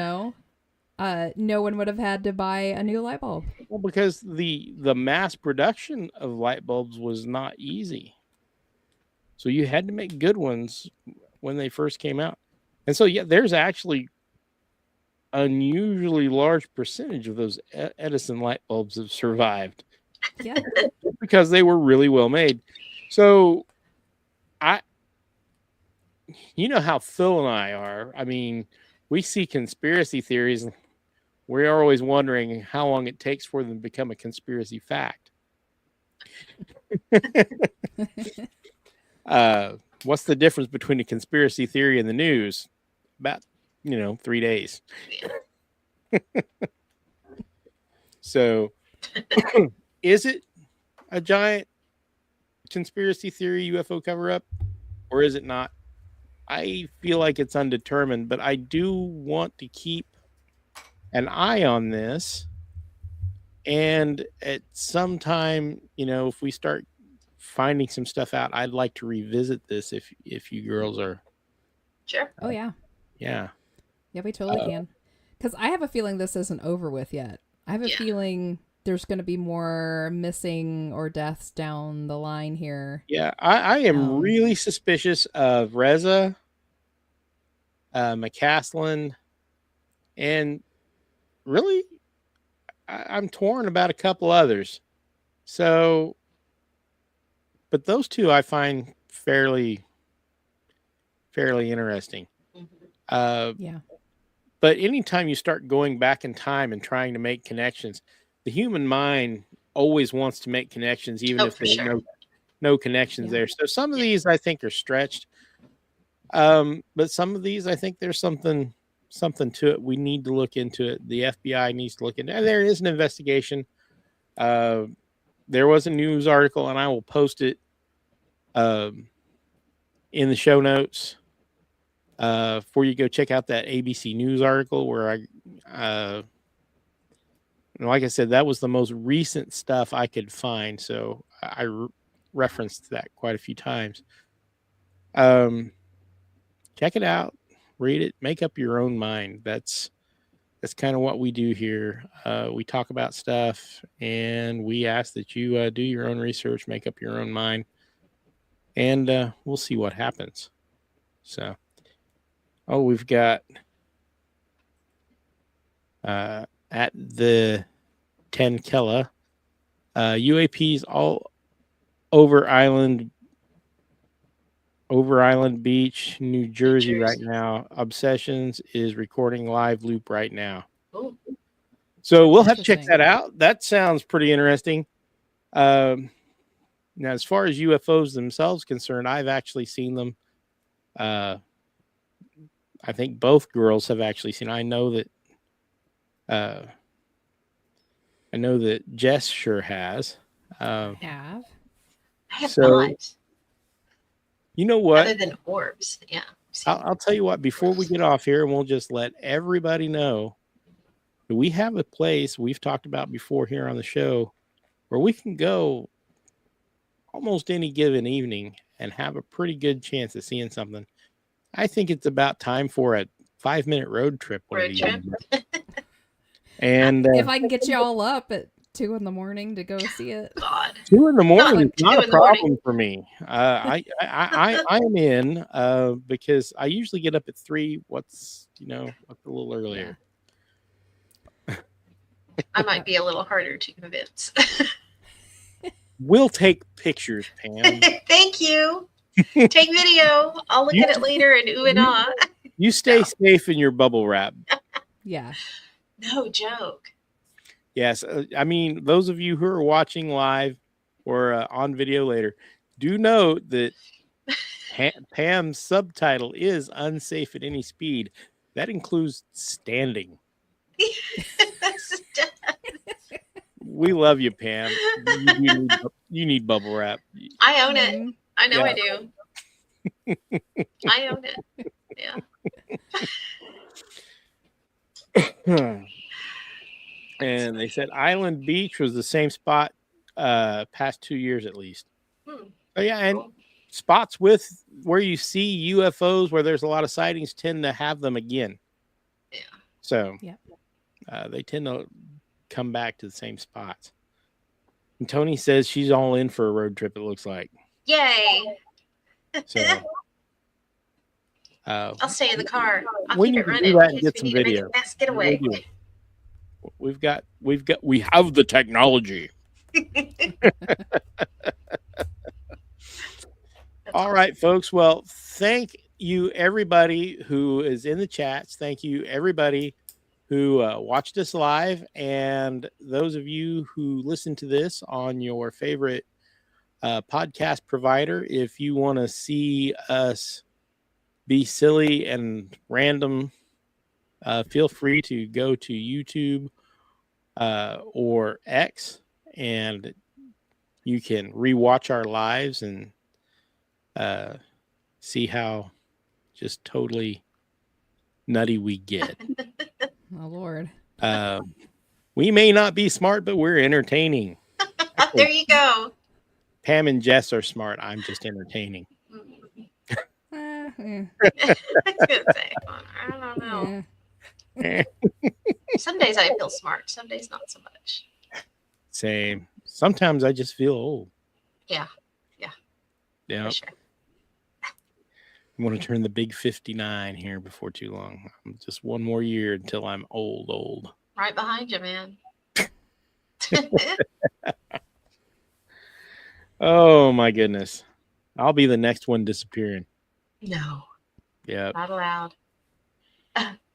No one would have had to buy a new light bulb. Well, because the mass production of light bulbs was not easy. So you had to make good ones when they first came out. And so, yeah, there's actually unusually large percentage of those Edison light bulbs have survived. Yeah. Because they were really well made. So you know how Phil and I are. I mean, we see conspiracy theories. We're always wondering how long it takes for them to become a conspiracy fact. What's the difference between a conspiracy theory and the news? About 3 days. So is it a giant conspiracy theory UFO cover up, or is it not? I feel like it's undetermined, but I do want to keep an eye on this. And at some time, if we start finding some stuff out, I'd like to revisit this if you girls are. Sure. Oh, yeah. Yeah. Yeah, we totally can. Because I have a feeling this isn't over with yet. I have a feeling there's going to be more missing or deaths down the line here. Yeah, I am really suspicious of Reza, McCaslin, and really, I'm torn about a couple others. So, but those two I find fairly interesting. Mm-hmm. But anytime you start going back in time and trying to make connections, the human mind always wants to make connections, even if there's no connections there. So some of these I think are stretched. But some of these I think there's something to it. We need to look into it. The FBI needs to look into it. There is an investigation. There was a news article, and I will post it in the show notes. For you go check out that ABC News article where like I said, that was the most recent stuff I could find. So I referenced that quite a few times. Check it out, read it, make up your own mind. That's kind of what we do here. We talk about stuff and we ask that you do your own research, make up your own mind, and we'll see what happens. So. Oh, we've got at the 10 Kella UAPs all over Island Beach, New Jersey right now. Obsessions is recording live loop right now. Ooh. So we'll have to check that out. That sounds pretty interesting. Now, as far as UFOs themselves concerned, I've actually seen them I think both girls have actually seen. I know that Jess sure has. Have. I have So- not, You know what? other than orbs. Yeah. I'll tell you what, before we get off here, and we'll just let everybody know that we have a place we've talked about before here on the show where we can go almost any given evening and have a pretty good chance of seeing something. I think it's about time for a 5-minute road trip. one of Road these trip. days. And If I can get you all up at 2 a.m. to go see it. God. 2 in the morning is 2 not a in the morning. problem for me. I'm in because I usually get up at 3. What's a little earlier. I might be a little harder to convince. We'll take pictures, Pam. Thank you. Take video. I'll look at it later and ooh and ah. You stay safe in your bubble wrap. Yeah. No joke. Yes, I mean, those of you who are watching live or on video later, do note that Pam's subtitle is unsafe at any speed. That includes standing. We love you, Pam. You need bubble wrap. I own it. Mhm. I know Yeah. I do. I own it. Yeah. And they said Island Beach was the same spot past 2 years at least. Hmm. So yeah, and spots with where you see UFOs, where there's a lot of sightings, tend to have them again. Yeah. So Yep. They tend to come back to the same spots. And Tony says she's all in for a road trip, it looks like. Yay. So I'll stay in the car. I'll we keep need it to do running that in and case get we some need to make video. a fast getaway. We have the technology. All right, folks. Well, thank you, everybody who is in the chats. Thank you, everybody who watched us live. And those of you who listen to this on your favorite podcast provider, if you want to see us be silly and random, feel free to go to YouTube or X, and you can rewatch our lives and see how just totally nutty we get. Oh, Lord. We may not be smart, but we're entertaining. There you go. Pam and Jess are smart. I'm just entertaining. I was gonna say, I don't know. Yeah. Some days I feel smart. Some days not so much. Same. Sometimes I just feel old. Yeah. Yeah. For sure. I'm going to turn the big 59 here before too long. Just one more year until I'm old. Right behind you, man. Oh my goodness. I'll be the next one disappearing. No, Yeah. not allowed.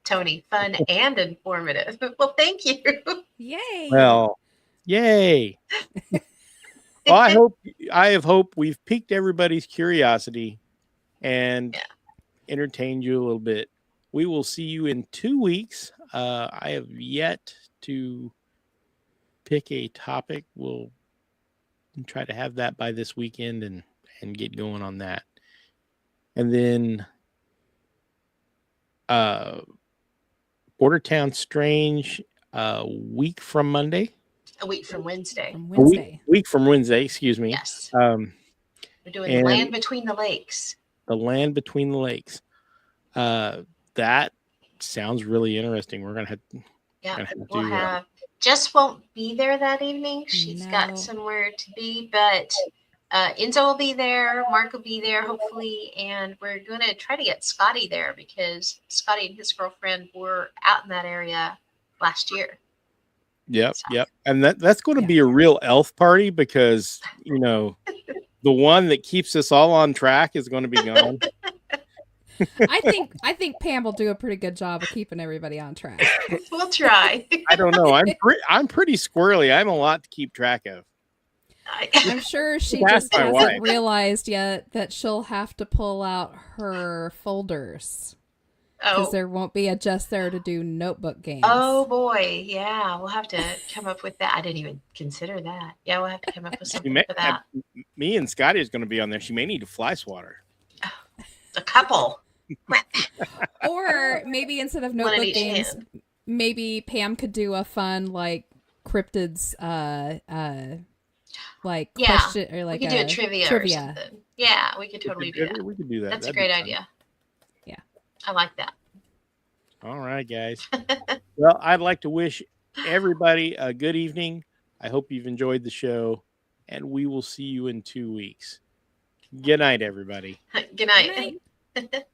Tony, fun and informative. Well, thank you. Yay. Well, yay. Well, I have hope we've piqued everybody's curiosity and entertained you a little bit. We will see you in 2 weeks. I have yet to pick a topic. We'll try to have that by this weekend and get going on that. And then Border Town Strange a week from Monday. A week from Wednesday. From A Wednesday. week from Wednesday, excuse me. Yes. We're doing and- Land Between the Lakes. The Land Between the Lakes. That sounds really interesting. We're gonna have Yeah, gonna have to we'll do have. Jess won't be there that evening. She's No. got somewhere to be, but Enzo will be there. Mark will be there, hopefully, and we're going to try to get Scotty there because Scotty and his girlfriend were out in that area last year. Yep, So- yep. And that's going to Yeah. be a real elf party because, the one that keeps us all on track is going to be gone. I think Pam will do a pretty good job of keeping everybody on track. We'll try. I don't know. I'm pretty squirrely. I'm a lot to keep track of. I'm sure she That's just my hasn't wife. realized yet that she'll have to pull out her folders because Oh, there won't be a Jess there to do notebook games. oh boy, yeah, we'll have to come up with that. I didn't even consider that. Yeah, we'll have to come up with You something may, for that. me and Scotty is going to be on there. She may need a fly swatter. A couple. Or maybe instead of One in notebook each games, hand. maybe Pam could do a fun like cryptids like Yeah, question or We like could do a trivia or something. Yeah, we could totally do that. We could do that. That's a That'd be great fun. idea. Yeah. I like that. All right, guys. Well, I'd like to wish everybody a good evening. I hope you've enjoyed the show, and we will see you in 2 weeks. Good night, everybody. Good Good night. night.